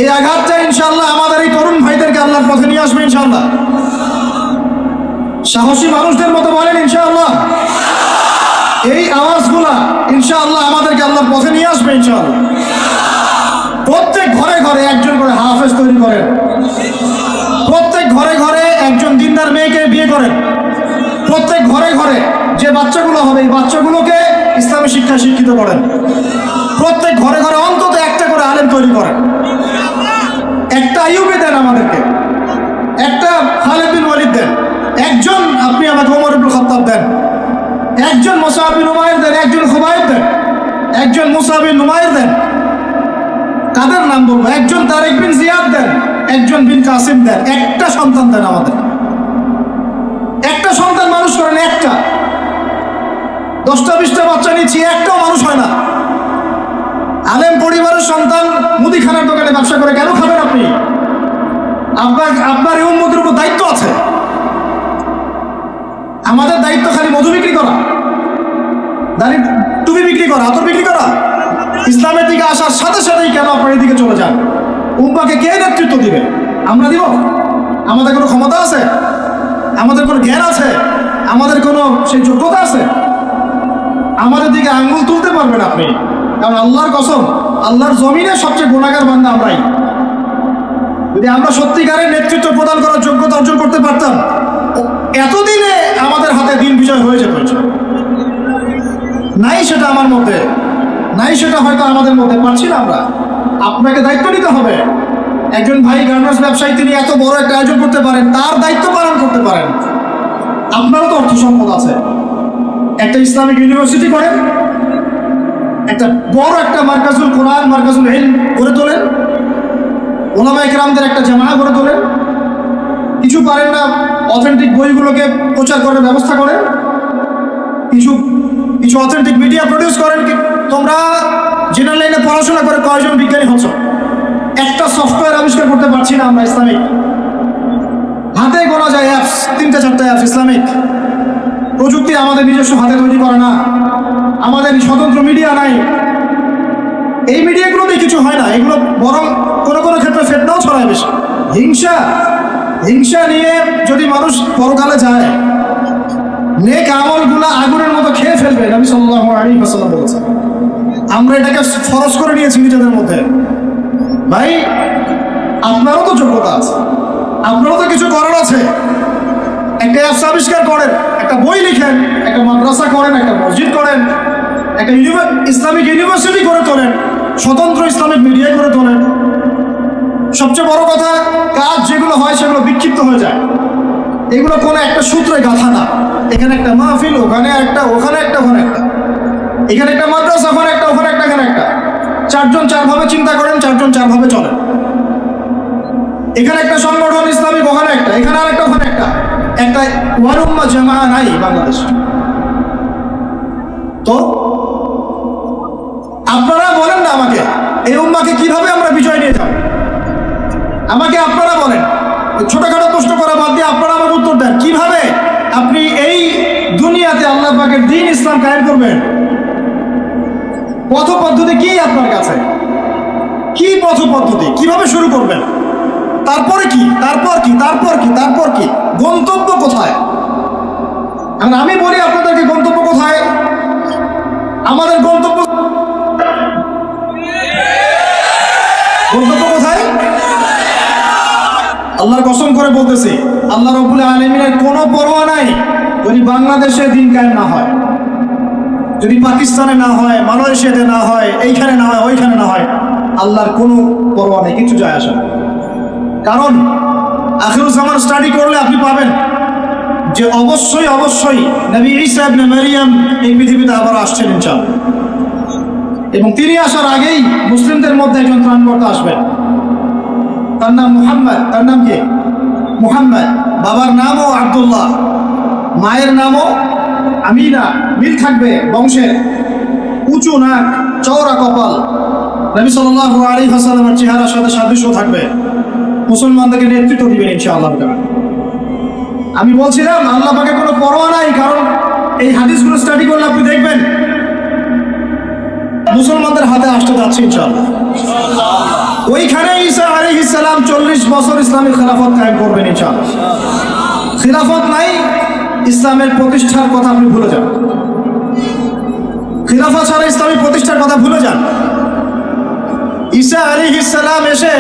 S1: এই আঘাতটা ইনশাআল্লাহ আমাদের এই তরুণ ভাইদেরকে আল্লাহর পথে নিয়ে আসবে ইনশাআল্লাহ। সাহসী মানুষদের মতো বলেন ইনশাআল্লাহ। এই আওয়াজগুলা ইনশাআল্লাহ আমাদেরকে আল্লাহর পথে নিয়ে আসবে ইনশাআল্লাহ। প্রত্যেক ঘরে ঘরে একজন করে হাফেজ তৈরি করেন, প্রত্যেক ঘরে ঘরে একজন দিনদার মেয়েকে বিয়ে করেন, প্রত্যেক ঘরে ঘরে যে বাচ্চাগুলো হবে এই বাচ্চাগুলোকে ইসলামী শিক্ষায় শিক্ষিত করেন, প্রত্যেক ঘরে ঘরে অন্তত একটা করে আলেম তৈরি করেন। একটা আইয়ুবী দেন আমাদেরকে, একটা খালিদ বিন ওয়ালিদ দেন, একজন আপনি আমাকে ওমর ইবনে খাত্তাব দেন, একজন মুসআব বিন উমাইর দেন, একজন খুবাইব দেন, একজন মুসআব বিন উমাইর দেন। কাদের নাম বলবো? একজন তারিক বিন জিয়াদ দেন, একজন বিন কাসিম দেন। একটা সন্তান দেন আমাদের, একটা সন্তান মানুষ করেন, একটা। 10টা-20টা বাচ্চা নিচ্ছি, একটাও মানুষ হয় না। আলেম পরিবারের সন্তান মুদিখানার দোকানে ব্যবসা করে কেন খাবেন আপনি? আপনার এই উম্মতের উপর দায়িত্ব আছে। আমাদের দায়িত্ব খালি মধু বিক্রি করা, দাড়ি টুপি বিক্রি করা, আতর বিক্রি করা? ইসলামের দিকে আসার সাথে সাথেই কেন আপনার এদিকে চলে যান? উম্মাকে কে নেতৃত্ব দিবে? আমরা দিব? আমাদের কোনো ক্ষমতা আছে? আমাদের কোনো জ্ঞান আছে? আমাদের কোনো সেই যোগ্যতা আছে? আমাদের দিকে আঙ্গুল তুলতে পারবেন আপনি? কারণ আল্লাহর কসম, আল্লাহর জমিনে সবচেয়ে গুনাহগার বান্দা আমরাই। যদি আমরা সত্যিকারের নেতৃত্ব প্রদান করার যোগ্যতা অর্জন করতে পারতাম, এতদিনে আমাদের হাতে দিন বিজয় হয়ে যেত। নাই সেটা আমার মধ্যে, নাই সেটা হয়তো আমাদের মধ্যে, পারছি না আমরা। আপনাকে দায়িত্ব নিতে হবে। একজন ভাই গার্মেন্টস ব্যবসায়ী, তিনি এত বড় একটা আয়োজন করতে পারেন, তার দায়িত্ব পালন করতে পারেন। আপনারও তো অর্থ সম্পদ আছে, একটা ইসলামিক ইউনিভার্সিটি করেন, একটা বড় একটা মার্কাজুল কোরআন, মার্কাজুল ইলম গড়ে তোলেন, ওলামা ইকরামদের একটা জামায়া গড়ে তোলেন। কিছু পারেন না, অথেন্টিক বইগুলোকে প্রচার করার ব্যবস্থা করেন, কিছু কিছু অথেন্টিক মিডিয়া প্রডিউস করেন। তোমরা জেনারেল লাইনে পড়াশোনা করে কয়জন বিজ্ঞানী হচ্ছ? একটা সফটওয়্যার আবিষ্কার করতে পারছি না আমরা ইসলামিক, হাতে গোনা যায় অ্যাপস, 3-4টা অ্যাপস ইসলামিক। প্রযুক্তি আমাদের নিজস্ব হাতে তৈরি করে না, আমাদের স্বতন্ত্র মিডিয়া নাই। এই মিডিয়াগুলোতে কিছু হয় না, এগুলো বরং কোনো কোনো ক্ষেত্রে ফেতনাও ছড়ায় বেশি। হিংসা নিয়ে যদি মানুষ পরকালে যায়, নেক আমলগুলো আগুনের মতো খেয়ে ফেলবে, নবী সাল্লাল্লাহু আলাইহি ওয়াসাল্লাম বলেছেন। আমরা এটাকে ফরজ করে নিয়েছি নিজেদের মধ্যে। ভাই, আপনারও তো যোগ্যতা আছে, আপনারও তো কিছু করার আছে। একটা অ্যাপস আবিষ্কার করেন, একটা বই লিখেন, একটা মাদ্রাসা করেন, একটা মসজিদ করেন, একটা ইসলামিক ইউনিভার্সিটি করে তোলেন, স্বতন্ত্র ইসলামিক মিডিয়া করে তোলেন। সবচেয়ে বড় কথা, কাজ যেগুলো হয় সেগুলো বিক্ষিপ্ত হয়ে যায়। এগুলো কোনো একটা সূত্রে গাঁথা না। এখানে একটা মাহফিল, ওখানে একটা, ওখানে একটা, ওখানে একটা, এখানে একটা মাদ্রাসা, ওখানে একটা, ওখানে একটা, এখানে একটা। 4জন 4ভাবে চিন্তা করেন, 4জন 4ভাবে চলেন। এখানে একটা সংগঠন ইসলামিক, ওখানে একটা, এখানে আর একটা, ওখানে একটা। একটা ওয়াল উম্মাহ জামাআ নাই বাংলাদেশে। তো আপনারা বলেন না আমাকে, এই উম্মাহকে কিভাবে আমরা বিজয় নিয়ে যাব? আমাকে আপনারা বলেন, ছোটখাটো প্রশ্ন করা বাদ দিয়ে আপনারা আমাকে উত্তর দেন। কিভাবে আপনি এই দুনিয়াতে আল্লাহ পাকের দ্বীন ইসলাম কায়েম করবেন? পথ পদ্ধতি কি আপনার কাছে? কি পথ পদ্ধতি? কিভাবে শুরু করবেন? তারপরে কি, তারপর কি, তারপর কি, তারপর কি? গন্তব্য কোথায়? আমি বলি আপনাদেরকে গন্তব্য কোথায়? আমাদের গন্তব্য কোথায়? আল্লাহর কসম করে বলতেছি, আল্লাহ রাব্বুল আলামিনের কোনো পরোয়া নাই যদি বাংলাদেশে দিন কায়েম না হয়, যদি পাকিস্তানে না হয়, মালয়েশিয়াতে না হয়, এইখানে না হয়, ওইখানে না হয়, আল্লাহর কোনো পরোয়া নেই, কিছু যায় আসে না। কারণ আখিরুজ জামান স্টাডি করলে আপনি পাবেন যে অবশ্যই অবশ্যই নবী ঈসা ইবনে মারইয়াম এই পৃথিবীতে আবার আসছেন ইনশাআল্লাহ, এবং তিনি আসার আগেই মুসলিমদের মধ্যে একজন ত্রাণকর্তা আসবেন। তার নাম মুহাম্মদ। তার নাম কি? মুহাম্মদ। বাবার নামও আব্দুল্লাহ, মায়ের নামও আমিনা। মিল থাকবে বংশের, উঁচু নাক, চওড়া কপাল, নবী সাল্লাল্লাহু আলাইহি ওয়াসাল্লামের চেহারার সাথে সাদৃশ্য থাকবে, মুসলমানদেরকে নেতৃত্ব দিবেন ইনশাআল্লাহ। আমি বলছিলাম আল্লাহ পাকের কোনো পরোয়া নাই, কারণ এই হাদিসগুলো স্টাডি করলে আপনি দেখবেন মুসলমানদের হাতে আসতে যাচ্ছে ইনশাআল্লাহ। ওইখানে ঈসা আলাইহিস সালাম 40 বছর ইসলামী খেলাফত কায়েম করবেন ইনশাআল্লাহ। খেলাফত নাই, ইসলামের প্রতিষ্ঠার কথা আপনি ভুলে যান। খেলাফত ছাড়া ইসলামী প্রতিষ্ঠার কথা ভুলে যান। ঈসা আলাইহিস সালাম এসে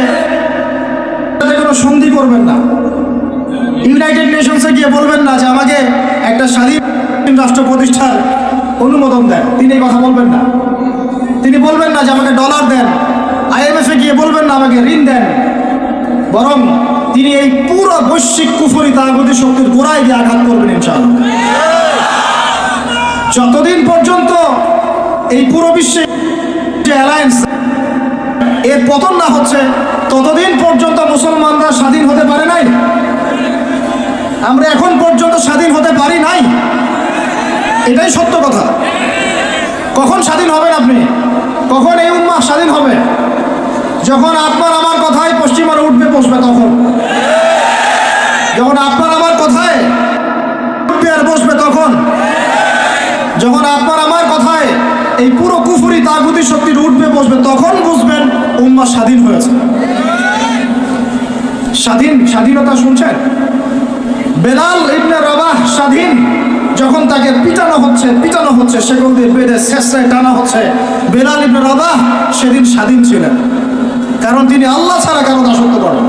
S1: কোনো সন্ধি করবেন না, ইউনাইটেড নেশনসে গিয়ে বলবেন না যে আমাকে একটা স্বাধীন রাষ্ট্র প্রতিষ্ঠার অনুমোদন দেন। তিনি এই কথা বলবেন না। তিনি বলবেন না যে আমাকে ডলার দেন। IMF-এ গিয়ে বলবেন না আমাকে ঋণ দেন। বরং তিনি এই পুরো বৈশ্বিক কুফরি তাগুতি শক্তির গোড়ায় গিয়ে আঘাত করবেন ইনশাআল্লাহ। যতদিন পর্যন্ত এই পুরো বিশ্বে অ্যালায়েন্স এর পতন না হচ্ছে, ততদিন পর্যন্ত মুসলমানরা স্বাধীন হতে পারে নাই। আমরা এখন পর্যন্ত স্বাধীন হতে পারি নাই, এটাই সত্য কথা। কখন স্বাধীন হবেন আপনি? কখন এই উম্মাহ স্বাধীন হবে? যখন আপনার আমার কথায় পশ্চিমারা উঠবে বসবে, তখন। যখন আপনার আমার কথায় উঠবে আর বসবে, তখন। যখন আপনার আমার কথায় এই পুরো কুফরি তাগুতি শক্তির উঠবে বসবে, তখন বুঝবেন উম্মাহ স্বাধীন হয়েছে। স্বাধীনতা শুনছেন? বেলাল ইবনে রাবাহ স্বাধীন। যখন তাকে পিটানো হচ্ছে, সেগুলো দিয়ে বেঁধে শেষরায় টানা হচ্ছে, বেলাল ইবনে রাবাহ সেদিন স্বাধীন ছিলেন, কারণ তিনি আল্লাহ ছাড়া কারো দাসত্ব করেন।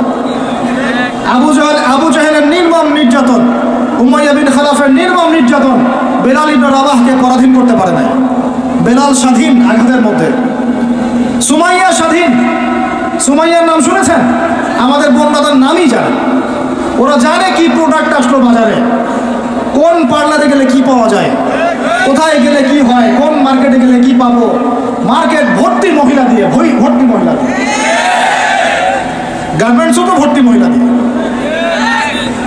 S1: আবু জাহেলের নির্মম নির্যাতন, উমাইয়া বিন খালাফের নির্মম নির্যাতন বেলাল ইবনে রাবাহকে পরাধীন করতে পারে নাই। বেলাল স্বাধীন আঘাতের মধ্যে। সুমাইয়া স্বাধীন। সুমাইয়ার নাম শুনেছেন? আমাদের বন্যাদের নামই জানে। ওরা জানে কি প্রোডাক্ট আসলো বাজারে, কোন পার্লারে গেলে কি পাওয়া যায়, কোথায় গেলে কি হয়, কোন মার্কেটে গেলে কি পাবো, মার্কেট ভর্তি মহিলা দিয়ে, ভর্তি মহিলা দিয়ে, গার্মেন্টসও তো ভর্তি মহিলা দিয়ে।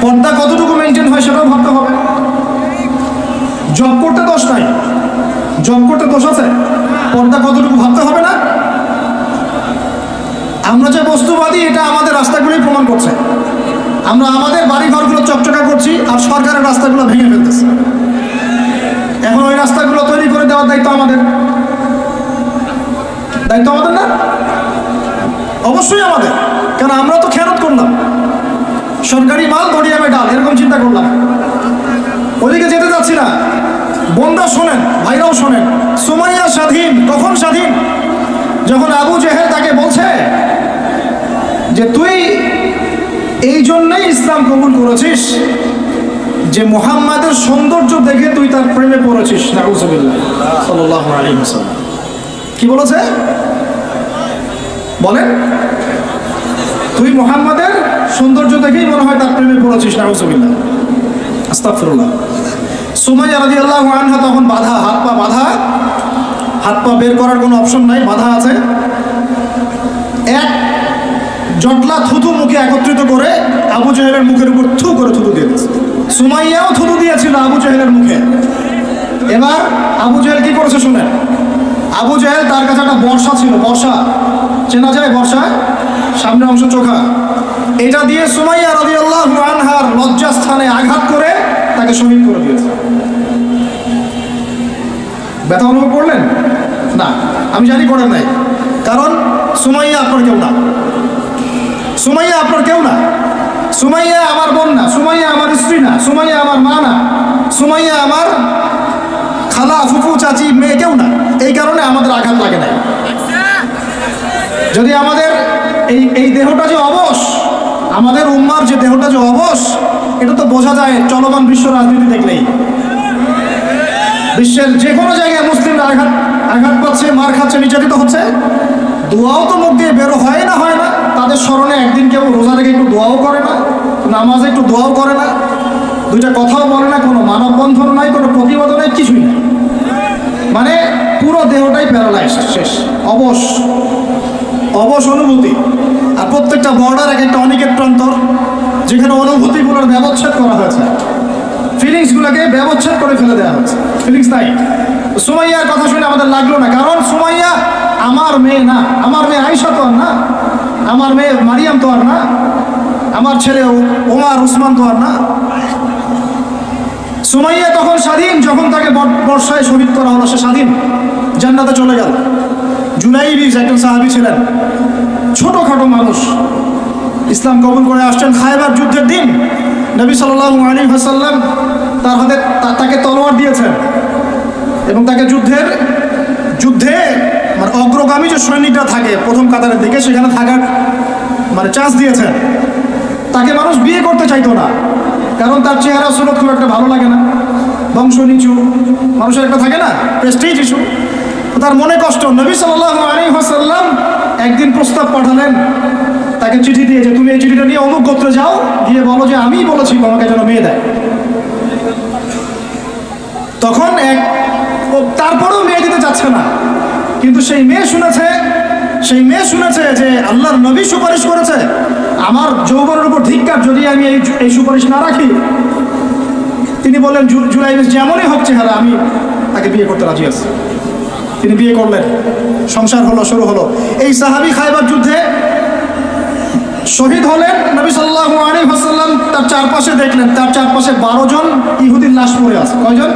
S1: পর্দা কতটুকু মেনটেন হয় সেটাও ভাবতে হবে। জব করতে দোষ নাই, জব করতে দোষ আছে, পর্দা কতটুকু ভাবতে হবে না? আমরা যে বস্তুবাদী এটা আমাদের রাস্তাগুলোই প্রমাণ করছে। আমরা আমাদের বাড়ি ঘরগুলো চকচকা করছি আর সরকারের রাস্তাগুলো ভেঙে ফেলতেছে। এখন ওই রাস্তাগুলো তৈরি করে দেওয়ার দায়িত্ব আমাদের, দায়িত্ব আমাদের না? অবশ্যই আমাদের, কারণ আমরা তো খেয়ানত করলাম, সরকারি মাল দড়িয়ামে ডাল, এরকম চিন্তা করলাম। ওদিকে যেতে যাচ্ছি না। বোনরা শোনেন, ভাইরাও শোনেন, সুমাইয়া স্বাধীন। কখন স্বাধীন? যখন আবু জেহেল তাকে বলছে যে তুই এই জন্যই ইসলাম কবুল করেছিস যে মুহাম্মাদের সৌন্দর্য দেখে তুই তার প্রেমে পড়েছিস। নাউযুবিল্লাহ সাল্লাল্লাহু আলাইহি ওয়াসাল্লাম কি বলেছে বলেন? তুই মুহাম্মাদের সৌন্দর্য দেখেই মনে হয় তার প্রেমে পড়েছিস। নাউযুবিল্লাহ, আস্তাগফিরুল্লাহ। সুমাইয়া রাদিয়াল্লাহু আনহা তখন বাধা, হাত পা বাধা, হাত পা বের করার কোনো অপশন নাই, বাধা আছে। এক জটলা থুতু মুখে একত্রিত করে আবু জেহেলের মুখের উপর থু করে থুতু দিয়ে দিয়েছে। সুমাইয়াও থুতু দিয়েছিল আবু জেহেলের মুখে। এবার আবু জেহেল কি করেছে শুনেন। আবু জেহেল তার কাছে একটা বর্ষা ছিল, বর্ষা চেনা যায়, বর্ষা সামনের অংশ চোখা, এটা দিয়ে সুমাইয়া রাদিয়াল্লাহু আনহার লজ্জাস্থানে আঘাত করে তাকে শহীদ করে দিয়েছে। ব্যথা অনুভব করলেন না? আমি জানি করেন নাই, কারণ সুমাইয়া আপনার কেউ না, সুমাইয়া আপনার কেউ না, সুমাইয়া আমার বোন না, সুমাইয়া আমার স্ত্রী না, সুমাইয়া আমার মা না, সুমাইয়া আমার খালা ফুফু চাচি মেয়ে কেউ না। এই কারণে আমাদের আঘাত লাগে নাই। যদি আমাদের এই দেহটা যে অবশ, আমাদের উম্মার যে দেহটা যে অবশ, এটা তো বোঝা যায় চলমান বিশ্ব রাজনীতি দেখলেই। বিশ্বের যে কোনো জায়গায় মুসলিমরা আঘাত পাচ্ছে, মার খাচ্ছে, নির্যাতিত হচ্ছে, দোয়াও তো মুখ দিয়ে বেরো হয় না, হয় না? তাদের স্মরণে একদিন কেউ রোজা রেখে একটু দোয়াও করে না, নামাজে একটু দোয়াও করে না, দুইটা কথাও বলে না, কোনো মানববন্ধন নাই, কোনো প্রতিবাদও নাই, কিছুই নাই। মানে পুরো দেহটাই প্যারালাইজড, শেষ, অবশ, অবশ অনুভূতি। আর প্রত্যেকটা বর্ডার এক একটা অনিকেট প্রান্তর, যেখানে অনুভূতিগুলোর ব্যবচ্ছেদ করা হয়েছে, ফিলিংসগুলোকে ব্যবচ্ছেদ করে ফেলে দেওয়া হয়েছে, ফিলিংস নাই। সুমাইয়ার কথা শুনে আমাদের লাগলো না, কারণ সুমাইয়া আমার মেয়ে না, আমার মেয়ে আয়েশা তো আর না, আমার মেয়ে মারিয়াম তো আর না, আমার ছেলে ওমর উসমান তো আর না। সুমাইয়া তখন স্বাধীন, যখন তাকে বর্ষায় শহীদ করা হলো, সে স্বাধীন, জান্নাতে চলে গেল। জুলাইবিস একজন সাহাবী ছিলেন, ছোটখাটো মানুষ, ইসলাম কবুল করে আসছেন। খায়বার যুদ্ধের দিন নবী সাল্লাল্লাহু আলাইহি ওয়াসাল্লাম তার হাতে তাকে তলোয়ার দিয়েছেন এবং তাকে যুদ্ধে মানে অগ্রগামী যে সৈনিকরা থাকে প্রথম কাতারের দিকে, সেখানে থাকার মানে চান্স দিয়েছেন। তাকে মানুষ বিয়ে করতে চাইতো না, কারণ তার চেহারা সুরত খুব একটা ভালো লাগে না, বংশ নিচু, মানুষের একটা থাকে না প্রেস্টিজ ইস্যু, তার মনে কষ্ট। নবী সাল্লাল্লাহু আলাইহি ওয়াসাল্লাম একদিন প্রস্তাব পাঠালেন, তাকে চিঠি দিয়ে যে তুমি এই চিঠিটা নিয়ে অমুক গোত্রে যাও, গিয়ে বলো যে আমি বলেছি তোমাকে যেন মেয়ে দেয়। তখন তারপরেও মেয়ে দিতে চাচ্ছে না, কিন্তু সেই মেয়ে শুনেছে যে আল্লাহর নবী সুপারিশ করেছে, আমার যৌবনের উপর ধিক্কার যদি আমি এই সুপারিশ না রাখি। তিনি বললেন জুলাইবিস যেমনই হোক চেহারা, আমি তাকে বিয়ে করতে রাজি আছি। তিনি বিয়ে করলেন, সংসার হলো, শুরু হলো। এই সাহাবী খায়বার যুদ্ধে শহীদ হলেন। নবী সাল্লাল্লাহু আলাইহি ওয়াসাল্লাম তার চারপাশে দেখলেন, তার চারপাশে 12 জন ইহুদির লাশ পড়ে আছে। কয়জন?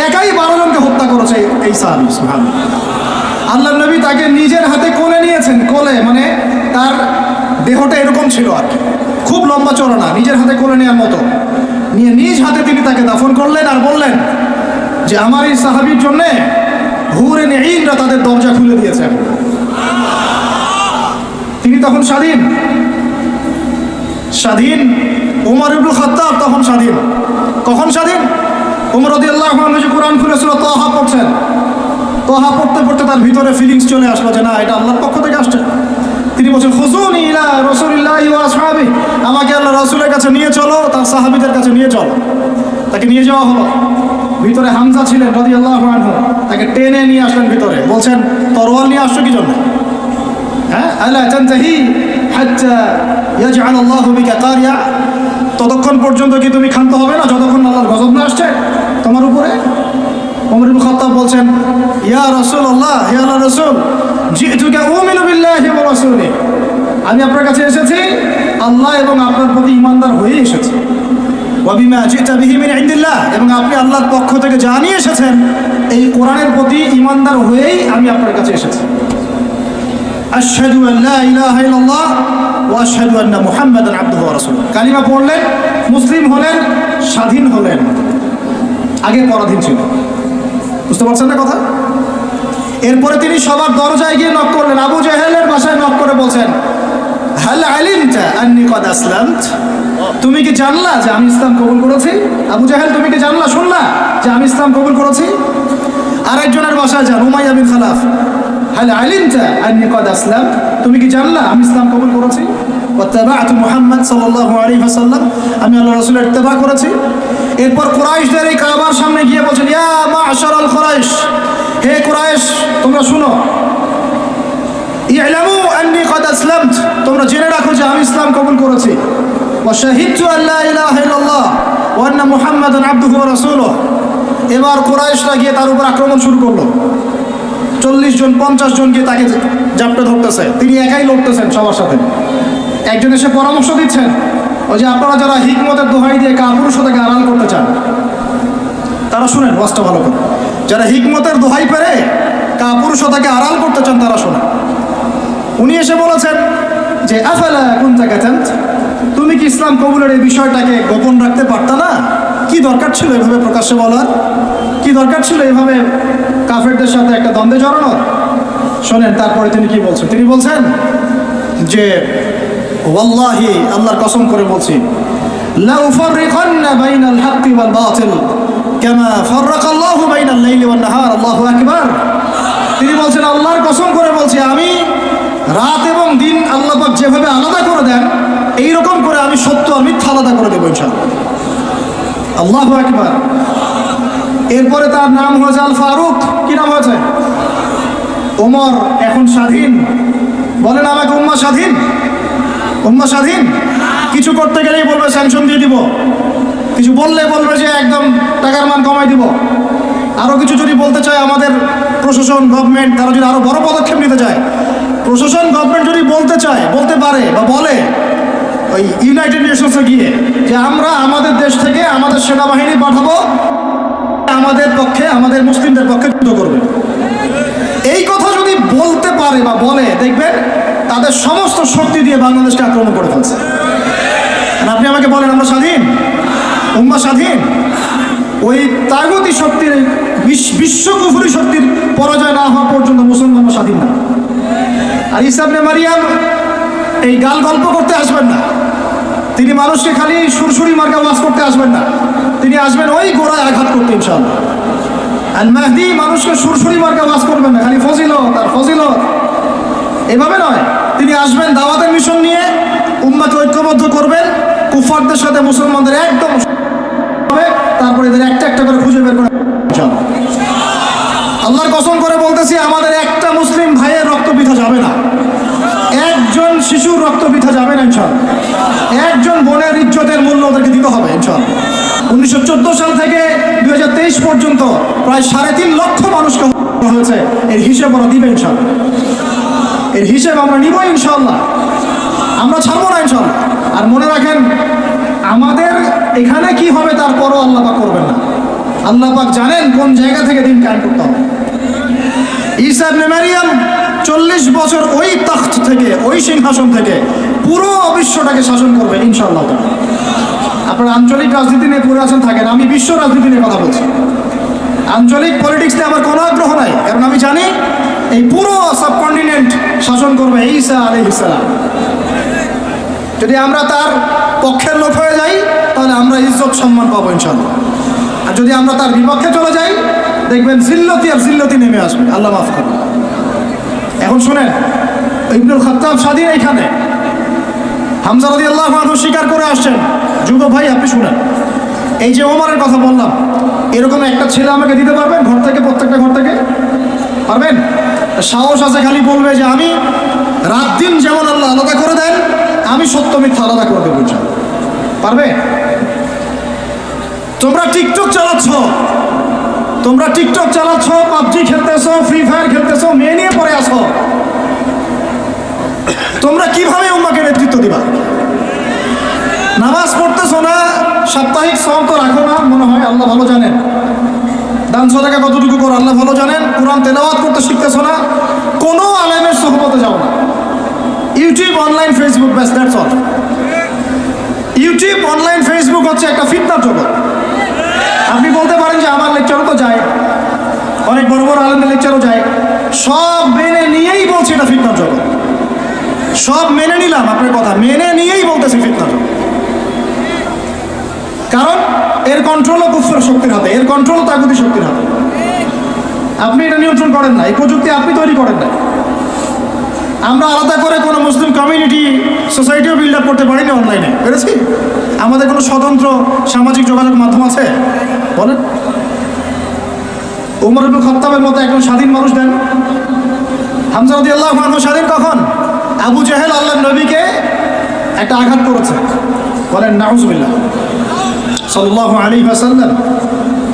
S1: একাই 12 জনকে হত্যা করেছে এই সাহাবী। সুবহানাল্লাহ। আল্লাহর নবী তাকে নিজের হাতে কোলে নিয়েছেন, কোলে মানে তার দেহটা এরকম ছিল আর কি, খুব লম্বা চওড়া না, নিজের হাতে কোলে নেওয়ার মতো নিয়ে নিজ হাতে তিনি তাকে দাফন করলেন আর বললেন যে আমার এই সাহাবীর জন্যে হুরে নেঈনরা তাদের দরজা খুলে দিয়েছেন। তিনি তখন স্বাধীন। ওমর ইবনে খাত্তাব তখন স্বাধীন। কখন স্বাধীন? ওমর রাদিয়াল্লাহু আনহু যে কোরআন খুলে সূরা তাহা পড়ছেন, তাহা পড়তে পড়তে তার ভিতরে ফিলিংস চলে আসলো যে না, এটা আল্লাহর পক্ষ থেকে আসছে। তিনি বলছেন খুযুনি ইলা রাসূলিল্লাহি ওয়া আসহাবি, আমাকে আল্লাহ রাসূলের কাছে নিয়ে চলো, তার সাহাবীদের কাছে নিয়ে চলো। তাকে নিয়ে যাওয়া হলো। ভিতরে হামজা ছিলেন রাদিয়াল্লাহু আনহু, তাকে টেনে নিয়ে আসলেন ভিতরে, বলছেন তরোয়াল নিয়ে আসছো কি জন্য? হ্যাঁ, আলা তানতাহি হাত্তা ইয়াজআল আল্লাহু বিকা কারিয়া, ততক্ষণ পর্যন্ত কি তুমি ক্ষান্ত হবে না যতক্ষণ আল্লাহর গজব না আসছে তোমার উপরে? ওমর ইবনে খাত্তাব বলছেন, ইয়া রাসূলুল্লাহ, হে আল্লাহর রাসূল, জিতুকা উমিনু বিল্লাহি ওয়া রাসূলিহি, আমি আপনার কাছে এসেছি আল্লাহ এবং আপনার প্রতি ঈমানদার হয়ে এসেছি। ওয়া বিমা জিতা বিহি মিন ইনদিল্লাহ, এবং আপনি আল্লাহর পক্ষ থেকে যা নিয়ে এসেছেন এই কোরআনের প্রতি ঈমানদার হয়েই আমি আপনার কাছে এসেছি। আশহাদু আন লা ইলাহা ইল্লাল্লাহ ওয়া আশহাদু আন্না মুহাম্মাদান আবদুহু ওয়া রাসূলুহু, কালিমা পড়লেন, মুসলিম হলেন, স্বাধীন হলেন, আগে পরাধীন ছিল। বুঝতে পারছেন না কথা? এরপরে তিনি সবার দরজায় গিয়ে নক করলেন, আবু জাহেলের বাসায় নক করে বলছেন, হাল আলিমতা আন্নী কদ আসলামত, তুমি কি জানলা যে আমি ইসলাম কবুল করেছি? আবু জাহেল, তুমি কি জানলা, শুনলা যে আমি ইসলাম কবুল করেছি? আরেকজনের বাসায় যান, উমাইয়া বিন খালাফ, হাল আলিমতা আন্নী কদ আসলাম, তুমি কি জানলা আমি ইসলাম কবুল করেছি? ওয়াত্তাবা'তু মুহাম্মদ সাল্লাল্লাহু আলাইহি ওয়াসাল্লাম, আমি আল্লাহর রাসূলের ইত্তেবা করেছি। এরপর কুরাইশদের এই কাবার সামনে গিয়ে বলছেন, ইয়া মা'শারাল কুরাইশ, হে কুরাইশ তোমরা শুনো, ই'লামু আন্নী কদ আসলামত, তোমরা জেনে রাখো যে আমি ইসলাম কবুল করেছি। ওয়া শাহিদতু আল্লা ইলাহা ইল্লাল্লাহ ওয়া আন্না মুহাম্মাদান আবদুহু ওয়া রাসূলুহু। এবার কুরাইশরা গিয়ে তার উপর আক্রমণ শুরু করলো। 40 জন 50 জন গিয়ে তাকে জাপটে ধরতেছে, তিনি একাই লড়তেছেন সবার সাথে। একজন এসে পরামর্শ দিচ্ছেন, ওই যে আপনারা যারা হিকমতের দোহাই দিয়ে কাপুরুষতাকে আড়াল করতে চান তারা শুনেন ওয়াজটা ভালো করে, যারা হিকমতের দোহাই পেরে কাপুরুষতাকে আড়াল করতে চান তারা শোনেন। উনি এসে বলেছেন যে আফালা কুনতা কাতান্ত, তুমি কি ইসলাম কবুলের এই বিষয়টাকে গোপন রাখতে পারতা না? কি দরকার ছিল এভাবে প্রকাশ্যে বলার? কি দরকার ছিল এভাবে কাফেরদের সাথে একটা দ্বন্দ্বে জড়ানোর? শোনেন তারপরে তিনি কি বলছেন। তিনি বলছেন যে ওয়াল্লাহি, আল্লাহর কসম করে বলছি, লা উফাররিকান্না বাইনাল হাক্কি ওয়াল বাতিল কামা ফাররাকাল্লাহু বাইনাল লাইলি ওয়ান নাহার, আল্লাহু আকবার। তিনি বলছেন, আল্লাহর কসম করে বলছি, আমি রাত এবং দিন আল্লাহ পাক যেভাবে আলাদা করে দেন এইরকম করে আমি সত্য আর মিথ্যা আলাদা করে দেবো ইনশাআল্লাহ। আল্লাহু আকবার। এরপরে তার নাম হয়েছে আল ফারুক। কি নাম হয়েছে? ওমর এখন স্বাধীন। বলেন আমাকে, উম্মাহ স্বাধীন? উম্মাহ স্বাধীন? কিছু করতে গেলেই বলবে স্যাংশন দিয়ে দিব, কিছু বললে বলবে যে একদম টাকার মান কমাই দিব। আরও কিছু যদি বলতে চায় আমাদের প্রশাসন গভর্নমেন্ট, তারা যদি আরও বড় পদক্ষেপ নিতে চায়, প্রশাসন গভর্নমেন্ট যদি বলতে চায়, বলতে পারে বা বলে ওই ইউনাইটেড নেশনসে গিয়ে যে আমরা আমাদের দেশ থেকে আমাদের সেনাবাহিনী পাঠাবো, আমাদের পক্ষে, আমাদের মুসলিমদের পক্ষে যুদ্ধ করবে, এই কথা যদি বলতে পারে বা বলে, দেখবেন তাদের সমস্ত শক্তি দিয়ে বাংলাদেশকে আক্রমণ করে ফেলছে। আপনি আমাকে বলেন আমরা স্বাধীন? উম্মাহ স্বাধীন? ওই তাগুতি শক্তির, বিশ্ব কুফরি শক্তির পরাজয় না হওয়া পর্যন্ত মুসলমান স্বাধীন না। আর ঈসা ইবনে মারিয়াম এই গাল গল্প করতে আসবেন না, তিনি মানুষকে খালি সুরসুরি মার্কা ওয়াজ করতে আসবেন না, তিনি আসবেন ওই গোড়ায় আঘাত করতে ইনশাআল্লাহ। আল মাহদি মানুষকে সুরসুরি মার্কা ওয়াজ করবেন না, খালি ফজিলত আর ফজিলত, এভাবে নয়। তিনি আসবেন দাওয়াতের মিশন নিয়ে, উম্মাহকে ঐক্যবদ্ধ করবেন, কুফারদের সাথে মুসলমানদের একদম হবে, তারপরে এদের একটা একটা করে খুঁজে বের করে ইনশাআল্লাহ। আল্লাহর কসম করে বলতেছি, আমাদের একটা মুসলিম ভাইয়ের রক্ত বৃথা যাবে না, একজন শিশুর রক্ত বৃথা যাবে না ইনশাআল্লাহ। একজন বোনের ইজ্জতের মূল্য ওদেরকে দিতে হবে ইনশাআল্লাহ। 1914 সাল থেকে 2023 পর্যন্ত প্রায় 3.5 লক্ষ মানুষকে হত্যা হয়েছে, এর হিসেব ওরা দিবে ইনশাআল্লাহ। এর হিসেব আমরা নিব ইনশাআল্লাহ, আমরা ছাড়বো না ইনশাআল্লাহ। আর মনে রাখেন, আমাদের এখানে কি হবে তারপরও আল্লাহ পাক করবেন না। আল্লাহ পাক জানেন কোন জায়গা থেকে দিন কায়েম করতে হবে। ঈসা ইবনে মারিয়াম 40 বছর ওই তখ্ত থেকে, ওই সিংহাসন থেকে পুরো বিশ্বটাকে শাসন করবে ইনশাআল্লাহ। আপনারা আঞ্চলিক রাজনীতি নিয়ে পড়ে আছেন থাকেন, আমি বিশ্ব রাজনীতি নিয়ে কথা বলছি। আঞ্চলিক পলিটিক্স নিয়ে আমার কোনো আগ্রহ নাই, কারণ আমি জানি এই পুরো সাবকন্টিনেন্ট শাসন করবে ঈসা আলাইহিস সালাম। যদি আমরা তার পক্ষের লোক হয়ে যাই তাহলে আমরা ইজ্জত সম্মান পাবো ইনশাআল্লাহ। আর যদি আমরা তার বিপক্ষে চলে যাই, দেখবেন জিল্লতি আর জিল্লতি নেমে আসবে, আল্লাহ মাফ করবে। এখন শুনেন, ইবনুল খাত্তাব স্বাধীন এইখানে, হামজা রাদিয়াল্লাহু আনহু স্বীকার করে আসছেন। যুব ভাই আপনি শুনেন, এই যে ওমরের কথা বললাম, এরকম একটা ছেলে আমাকে দিতে পারবেন ঘর থেকে, প্রত্যেকটা ঘর থেকে? পারবেন? সাহস আছে খালি বলবে যে আমি রাত দিন যেমন আল্লাহ আলাদা করে দেন, আমি সত্য মিথ্যা আলাদা করে দেবো। পারবে? তোমরা টিকটক চালাচ্ছ, পাবজি খেলতেছো, ফ্রি ফায়ার খেলতেছো, মেয়ে নিয়ে পড়ে আসো। তোমরা কিভাবে উম্মাকে নেতৃত্ব দিবা? নামাজ পড়তেছো না, সাপ্তাহিক সওম তো রাখো না মনে হয়, আল্লাহ ভালো জানেন। দান সাদাকা কতটুকু করো আল্লাহ ভালো জানেন। কোরআন তেলাওয়াত করতে শিখতেছো না, কোনো আলেমের সোহবতে যাও না। ইউটিউব, অনলাইন, ফেসবুক, ব্যাস, that's all. YouTube, online, Facebook হচ্ছে একটা ফিতনার জগৎ। আপনি বলতে পারেন যে আমার লেকচারও তো যায়, অনেক বড় বড় আলেমদের লেকচারও যায়, সব মেনে নিয়েই বলছি এটা ফিতনার জগৎ। সব মেনে নিলাম, আপনার কথা মেনে নিয়েই বলতেছি ফিতনার জগৎ। কারণ এর কন্ট্রোলও কুফরের শক্তির হাতে, এর কন্ট্রোলও তাগুতি শক্তির হাতে। আপনি এটা নিয়ন্ত্রণ করেন না, এই প্রযুক্তি আপনি তৈরি করেন না। আমরা আলাদা করে কোনো মুসলিম কমিউনিটি, সোসাইটিও বিল্ড আপ করতে পারিনি অনলাইনে, পেরেছি? আমাদের কোনো স্বতন্ত্র সামাজিক যোগাযোগ মাধ্যম আছে? বলেন। উমর ইবনে খাত্তাবের মতো একজন স্বাধীন মানুষ দেন। হামজা রাদিয়াল্লাহু আনহু স্বাধীন কখন? আবু জেহেল আল্লাহর নবীকে একটা আঘাত করেছে, বলেন নাউজুবিল্লাহ, সাল্লাল্লাহু আলাইহি ওয়াসাল্লাম।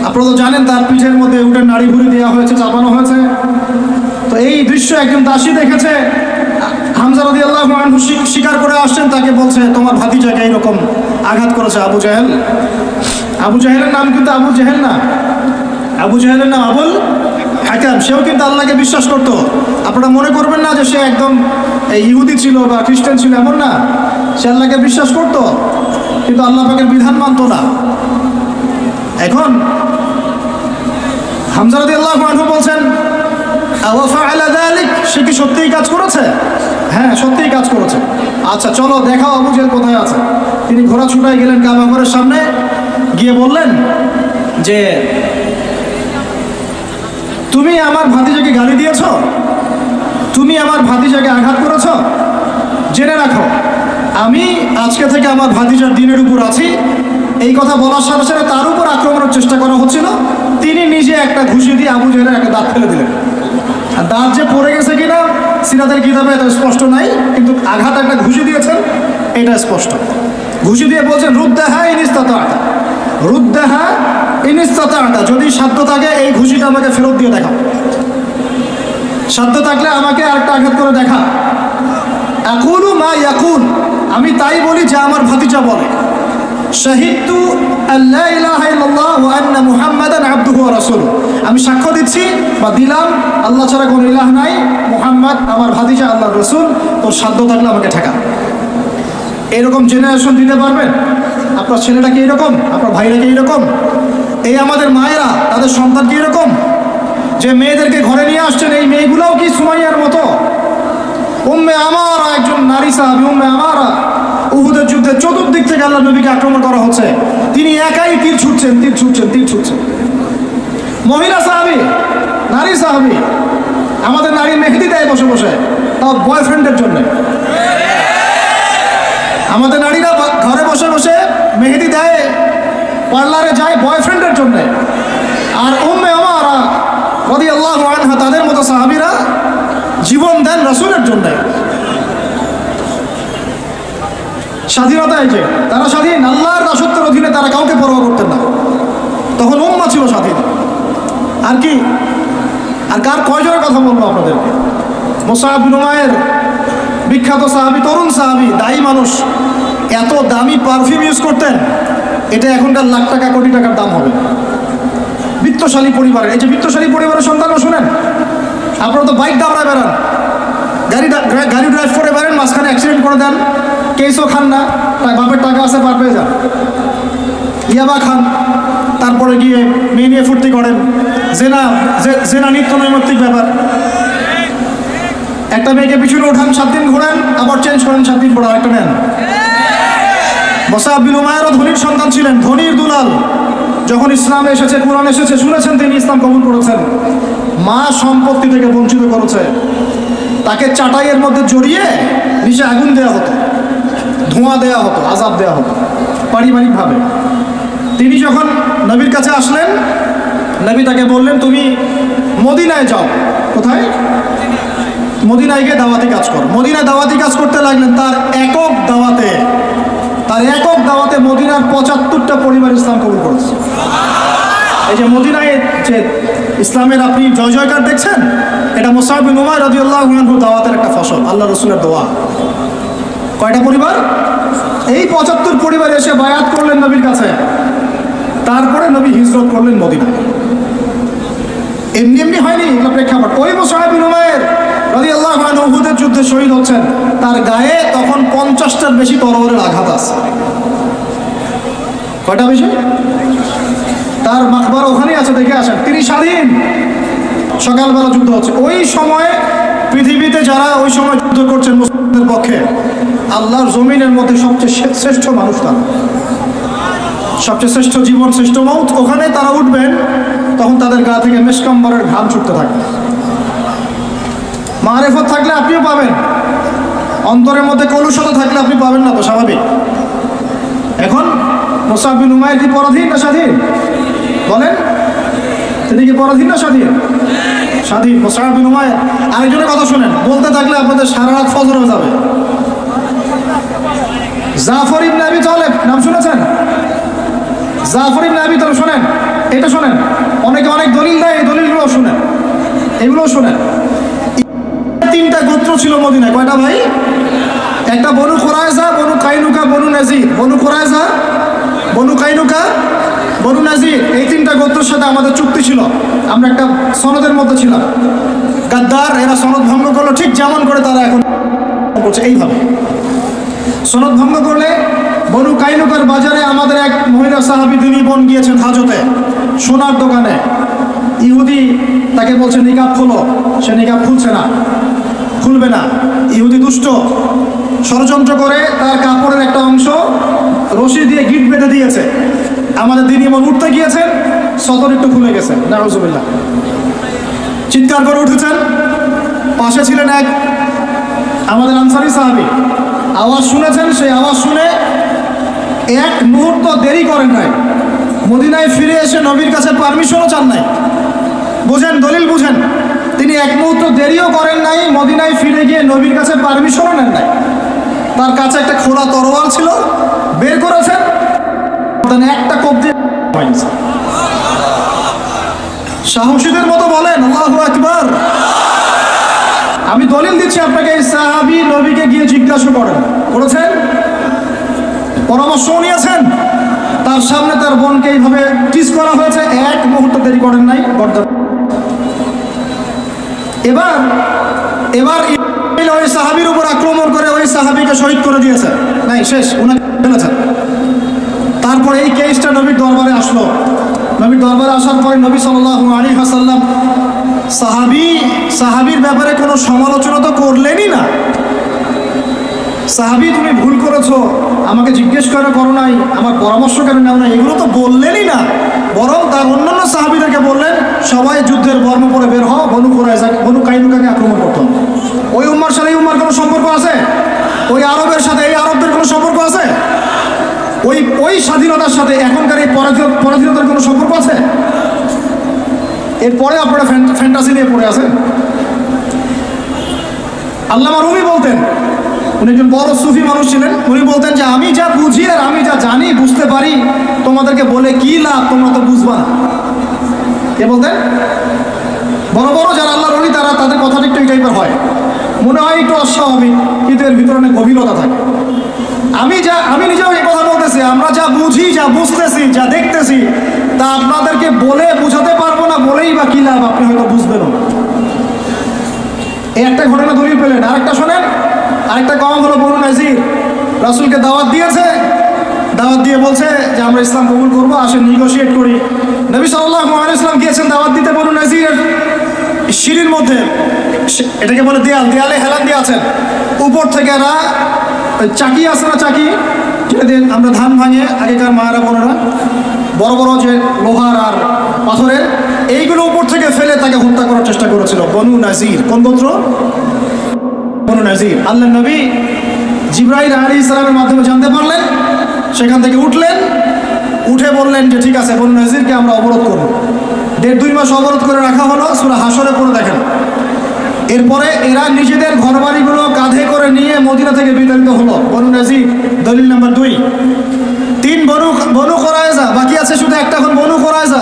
S1: আপনারা তো জানেন তার পিঠের মধ্যে উটের নাড়ি ভুড়ি দেওয়া হয়েছে, চাপানো হয়েছে। তো এই দৃশ্য একজন দাসী দেখেছে, হামজা রাদিয়াল্লাহু আনহু স্বীকার করে আসছেন, তাকে বলছে তোমার ভাতিজাকে এইরকম আঘাত করেছে আবু জেহেল। আবু জেহেলের নাম কিন্তু আবু জেহেল না, আবু জেহেলের নাম আবুল হাকাম। সেও কিন্তু আল্লাহকে বিশ্বাস করতো। আপনারা মনে করবেন না যে সে একদম ইহুদি ছিল বা খ্রিস্টান ছিল, এমন না। সে আল্লাহকে বিশ্বাস করতো, কিন্তু আল্লাহ পাকের বিধান মানত না। এখন হামজা রাদিয়াল্লাহু আনহু বলছেন সে কি সত্যিই কাজ করেছে? হ্যাঁ, সত্যিই কাজ করেছে। আচ্ছা চলো দেখাও আবু জেহেল কোথায় আছে। তিনি ঘোড়া ছুটায় গেলেন কাবা ঘরের সামনে, গিয়ে বললেন যে তুমি আমার ভাতিজাকে গালি দিয়েছ, তুমি আমার ভাতিজাকে আঘাত করেছ, জেনে রাখো আমি আজকে থেকে আমার ভাতিজার দিনের উপর আছি। এই কথা বলার সাথে সাথে তার উপর আক্রমণের চেষ্টা করা হচ্ছিল। তিনি নিজে একটা ঘুষি দিয়ে আবু জেহেলের একটা দাঁত ফেলে দিলেন। আর দাঁত যে পড়ে গেছে কিনা সিরাতের কিতাবে এটা স্পষ্ট নাই, কিন্তু আঘাত একটা ঘুষি দিয়েছেন এটা স্পষ্ট। ঘুষি দিয়ে বলছেন রুদ্দাহা ইনিস্তাতা, রুদ্দাহা ইনিস্তাতা, যদি সাধ্য থাকে এই ঘুষিটা আমাকে ফেরত দিয়ে দেখা, সাধ্য থাকলে আমাকে আরেকটা আঘাত করে দেখা। আকুলু মা ইয়াকুল, আমি তাই বলি যা আমার ভাতিজা বলে। শাহিদতু আল্লা ইলাহা ইল্লাল্লাহ ওয়া আন্না মুহাম্মাদান আবদুহু ওয়া রাসূলুহু, আমি সাক্ষ্য দিচ্ছি বা দিলাম আল্লাহ ছাড়া কোনো ইলাহ নাই, মুহাম্মদ আমার ভাতিজা আল্লাহর রাসূল। তোর সাধ্য থাকলে আমাকে ঠেকা। এরকম জেনারেশন দিতে পারবেন? আপনার ছেলেটা কি এরকম? আপনার ভাইরা কি এরকম? এই আমাদের মায়েরা তাদের সন্তান কি এরকম যে মেয়েদেরকে ঘরে নিয়ে আসছেন? এই মেয়েগুলোও কি সুমাইয়ার মতো? উম্মে আমারা একজন নারী সাহাবী, উম্মে আমারা উহুদের যুদ্ধে চতুর্দিক থেকে আল্লাহ নবীকে আক্রমণ করা হচ্ছে, তিনি একাই তীর ছুটছেন। মহিলা সাহাবী, নারী সাহাবী। আমাদের নারী মেহেদি দেয় বসে বসে, তাও বয়ফ্রেন্ডের জন্য। আমাদের নারীরা ঘরে বসে বসে মেহেদি দেয়, পার্লারে যায় বয়ফ্রেন্ডের জন্য। আর উম্মে আমারা রাদিয়াল্লাহু আনহা, তাদের মতো সাহাবীরা জীবন দেন রাসূলের জন্য। স্বাধীনতা এই যে তারা স্বাধীন, আল্লাহর দাসত্বের অধীনে তারা কাউকে পরোয়া করতেন না। তখন উম্মাহ ছিল স্বাধীন। আর কি, আর কার কয়জনের কথা বলবো আপনাদেরকে? মুসআব বিন উমাইর, বিখ্যাত সাহাবী, তরুণ সাহাবী, দায়ী মানুষ, এত দামি পারফিউম ইউজ করতেন, এটা এখনকার লাখ টাকা কোটি টাকার দাম হবে। বিত্তশালী পরিবারের, এই যে বিত্তশালী পরিবারের সন্তানরা শুনেন, আপনারা তো বাইক দাবড়ায় বেড়ান, গাড়ি ড্রাইভ করে বেড়েন, মাঝখানে অ্যাক্সিডেন্ট করে দেন, কেসও খান না, তাই বাপের টাকা আছে পার পেয়ে যান, ইয়াবা খান, তারপরে গিয়ে মেয়ে নিয়ে ফুর্তি করেন। জেনা নিত্য নৈমিত্তিক ব্যাপার। একটা মেয়েকে পিছনে ওঠান, 7 দিন ঘোরেন, আবার চেঞ্জ করেন, 7 দিন পর আরেকটা নেন। মুসআব বিন উমাইরও ধনীর সন্তান ছিলেন, ধনীর দুলাল। যখন ইসলাম এসেছে, কুরআন এসেছে, শুনেছেন তিনি ইসলাম কবুল করেছেন। মা সম্পত্তি থেকে বঞ্চিত করেছে, তাকে চাটাইয়ের মধ্যে জড়িয়ে নিচে আগুন দেওয়া হতো, ধোঁয়া দেওয়া হতো, আযাব দেওয়া হতো পারিবারিকভাবে। তিনি যখন নবীর কাছে আসলেন, নবী তাকে বললেন তুমি মদিনায় যাও। কোথায়? মদিনায় গিয়ে দাওয়াতি কাজ কর। মদিনায় দাওয়াতি কাজ করতে লাগলেন। তার একক দাওয়াতে মদিনার 75টা পরিবার ইসলাম কবুল করেছে। এই যে মদিনায় যে ইসলামের আপনি জয় জয়কার দেখছেন, এটা মুসআব বিন উমাইর রাদিয়াল্লাহু আনহু দাওয়াতের একটা ফসল, আল্লাহ রসুলের দোয়া। কয়টা পরিবার? এই 75 পরিবার এসে বায়াত করলেন নবীর কাছে। তারপরে নবী হিজরত করলেন মদিনায়। এমনি এমনি হয়নি, এটা প্রেক্ষাপট। ওই মুসআব বিন উমাইর রাদিয়াল্লাহু আনহু উহুদের যুদ্ধে শহীদ হচ্ছেন, তার গায়ে তখন 50টার বেশি তরবারের আঘাত আছে। কয়টা বেশি? তার মাকবার ওখানেই আছে, দেখে আসেন। তিনি স্বাধীন। সকালবেলা যুদ্ধ হচ্ছে। ওই সময়ে পৃথিবীতে যারা ওই সময় যুদ্ধ করছেন মুসলিমদের পক্ষে, আল্লাহর জমিনের মধ্যে সবচেয়ে শ্রেষ্ঠ মানুষ তারা, সবচেয়ে শ্রেষ্ঠ জীবন, শ্রেষ্ঠ মৌত। ওখানে তারা উঠবেন, তখন তাদের গা থেকে মেশকাম্বরের ঘাম ছুটতে থাকবে। মারেফত থাকলে আপনিও পাবেন, অন্তরের মধ্যে কলুষতা থাকলে আপনি পাবেন না, তো স্বাভাবিক। এখন মুসআব বিন উমাইর কি পরাধীন না স্বাধীন? বলেন, তিনি কি পরাধীন না স্বাধীন? স্বাধীন মুসআব বিন উমাইর। আরেকজনের কথা শুনেন, বলতে থাকলে আপনাদের সারা রাত ফজর হয়ে যাবে। জাফর ইবনে আবি তালেব নাম শুনেছেন? জাফর ইবনে আবি তালেব শোনেন, এটা শোনেন। অনেকে অনেক দলিল দেয়, এই দলিলগুলো শুনেন, এগুলো শোনেন। 3টা গোত্র ছিল মদিনায়। কয়টা ভাই? একটা বনু কুরাইজা, বনু কাইনুকা, বনু নাজির। বনু কুরাইজা, বনু কাইনুকা, বনু নাজির, এই 3টা গোত্রের সাথে আমাদের চুক্তি ছিল। আমরা একটা সনদের মধ্যে ছিলাম। গাদ্দার এরা সনদ ভঙ্গ করলো, ঠিক যেমন করে তারা এখন করছে এইভাবে। সনদ ভঙ্গ করলে বনু কাইনুকার বাজারে আমাদের এক মহিলা সাহাবী, তিনি বোন গিয়েছেন হাজতে, সোনার দোকানে। ইহুদি তাকে বলছে নিকাব খোলো, সে নিকাব খুলবে না। ইহুদি দুষ্ট, ষড়যন্ত্র করে তার কাপড়ের একটা অংশ রশি দিয়ে গিট বেঁধে দিয়েছে। আমাদের দিন এমন উঠতে গিয়েছেন, সদর একটু খুলে গেছে, নাউজুবিল্লাহ। চিৎকার করে উঠেছেন। পাশে ছিলেন এক আমাদের আনসারী সাহাবী, আওয়াজ শুনেছেন। সেই আওয়াজ শুনে এক মুহূর্ত দেরি করেন নাই, মদিনায় ফিরে এসে নবীর কাছে পারমিশনও চান নাই। বুঝেন, দলিল বুঝেন। তিনি এক মুহূর্ত দেরিও করেন নাই, মদিনায় ফিরে গিয়ে নবীর কাছে পারমিশনও নেন নাই। তার কাছে একটা খোলা তরোয়াল ছিল, বের করেছেন, একটা কোপ দিয়ে সাহসীদের মতো বলেন আল্লাহু আকবার। আমি দলিল দিচ্ছি আপনাকে, এই সাহাবী নবীকে গিয়ে জিজ্ঞাসা করেছেন, পরামর্শ নিয়েছেন। তার সামনে তার বোনকে এইভাবে টিজ করা হয়েছে, এক মুহূর্ত দেরি করেন নাই। এবার ওই সাহাবীর উপর আক্রমণ করে ওই সাহাবীকে শহীদ করে দিয়েছে। নাই, শেষ, উনাকে ফেলেছেন। তারপরে এই কেসটা নবীর দরবারে আসলো। নবীর দরবারে আসার পরে নবী সাল্লাল্লাহু আলাইহি ওয়াসাল্লাম সাহাবীর ব্যাপারে কোনো সমালোচনা তো করলেনই না। সাহাবী, তুমি ভুল করেছো, আমাকে জিজ্ঞেস করো নাই, আমার পরামর্শ কেন নেও না, এগুলো তো বললেনই না। বরং তার অন্যান্য সাহাবীদেরকে বললেন, সবাই যুদ্ধের বর্ম পরে বের হও, বনু কুরাইজা, বনু কাইনুকাকে আক্রমণ করতে হবে। ওই উম্মার সাথে এই উম্মার কোনো সম্পর্ক আছে? ওই আরবের সাথে এই আরবদের কোনো সম্পর্ক আছে? ওই স্বাধীনতার সাথে এখনকার এই পরাধীনতার কোনো সম্পর্ক আছে? এরপরে আপনারা ফ্যান্টাসি নিয়ে পড়ে আছেন। আল্লামা রুমি বলতেন, উনি একজন বড় সুফি মানুষ ছিলেন। উনি বলতেন যে আমি যা বুঝি আর আমি যা জানি, বুঝতে পারি, তোমাদেরকে বলে কি লাভ, তোমরা তো বুঝবা না। কে বলতেন? বড় বড় যারা আল্লাহর ওলি, তাদের কথাটা একটু এই টাইপের হয়, মনে হয় একটু অস্বাভাবিক, কিন্তু এর ভিতরে অনেক গভীরতা থাকে। আমি নিজেও এই কথা বলতেছি, আমরা যা বুঝি, যা বুঝতেছি, যা দেখতেছি, তা আপনাদেরকে বলে বুঝাতে পারবো না। বলেই বা কি লাভ, আপনি হয়তো বুঝবেন না। এই একটা ঘটনা দলিল পেলেন। আরেকটা শোনেন, আরেকটা কম হলো বনু নাজির। রাসূলকে দাওয়াত দিয়েছে, দাওয়াত দিয়ে বলছে যে আমরা ইসলাম কবুল করবো, আসেন নেগোশিয়েট করি। নবী সাল্লাল্লাহু আলাইহি ওয়াসাল্লাম গিয়েছেন দাওয়াত দিতে বনু নাজিরের সিঁড়ির মধ্যে, এটাকে বলে দেয়ালে হেলান দিয়ে আছেন। উপর থেকে এরা চাকি আছে না, চাকি যেটা দিয়ে আমরা ধান ভাঙে, আগেকার মায়েরা বোনেরা, বড় বড় যে লোহার আর পাথরের, এইগুলো উপর থেকে ফেলে তাকে হত্যা করার চেষ্টা করেছিল বনু নাজির। কোন গোত্র? বনু নাজির। আল্লাহ নবী জিবরাইল আলাইহিস সালামের মাধ্যমে জানতে পারলেন, সেখান থেকে উঠলেন, উঠে বললেন যে ঠিক আছে, বনু নজিরকে আমরা অবরোধ করব। 1.5-2 মাস অবরোধ করে রাখা হলো। সূরা হাসরে পড়ে দেখেন। এরপরে এরা নিজেদের ঘরবাড়িগুলো কাঁধে করে নিয়ে মদিনা থেকে বিতাড়িত হলো। বনু নজির দলিল নাম্বার 2। 3 বনু কুরাইজা, বাকি আছে শুধু একটা। এখন বনু কুরাইজা,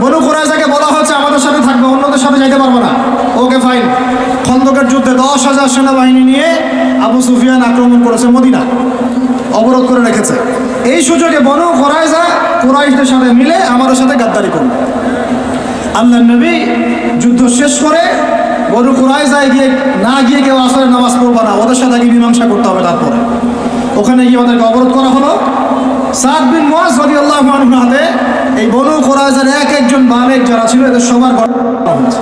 S1: বনু কুরাইজাকে বলা হচ্ছে আমাদের সাথে থাকবে, অন্যদের সাথে যাইতে পারবো না। Okay fine. খন্দকের যুদ্ধে 10,000 সেনাবাহিনী নিয়ে আবু সুফিয়ান আক্রমণ করেছে মদিনা, অবরোধ করে রেখেছে। এই সুযোগে বনু কুরাইজা কুরাইশদের সাথে মিলে আমাদের সাথে গাদ্দারি করল। আল্লাহ নবী যুদ্ধ শেষ করে বনু কুরাইজায় গিয়ে কেউ আসরের নামাজ পড়বে না, ওদের সাথে গিয়ে মীমাংসা করতে হবে। তারপরে ওখানে গিয়ে ওদেরকে অবরোধ করা হলো। সাদ বিন মুআজ রাদিয়াল্লাহু আনহু হাতে এই বনু কুরাইজার এক একজন বালেক যারা ছিল এদের সবার গঠন হয়েছে।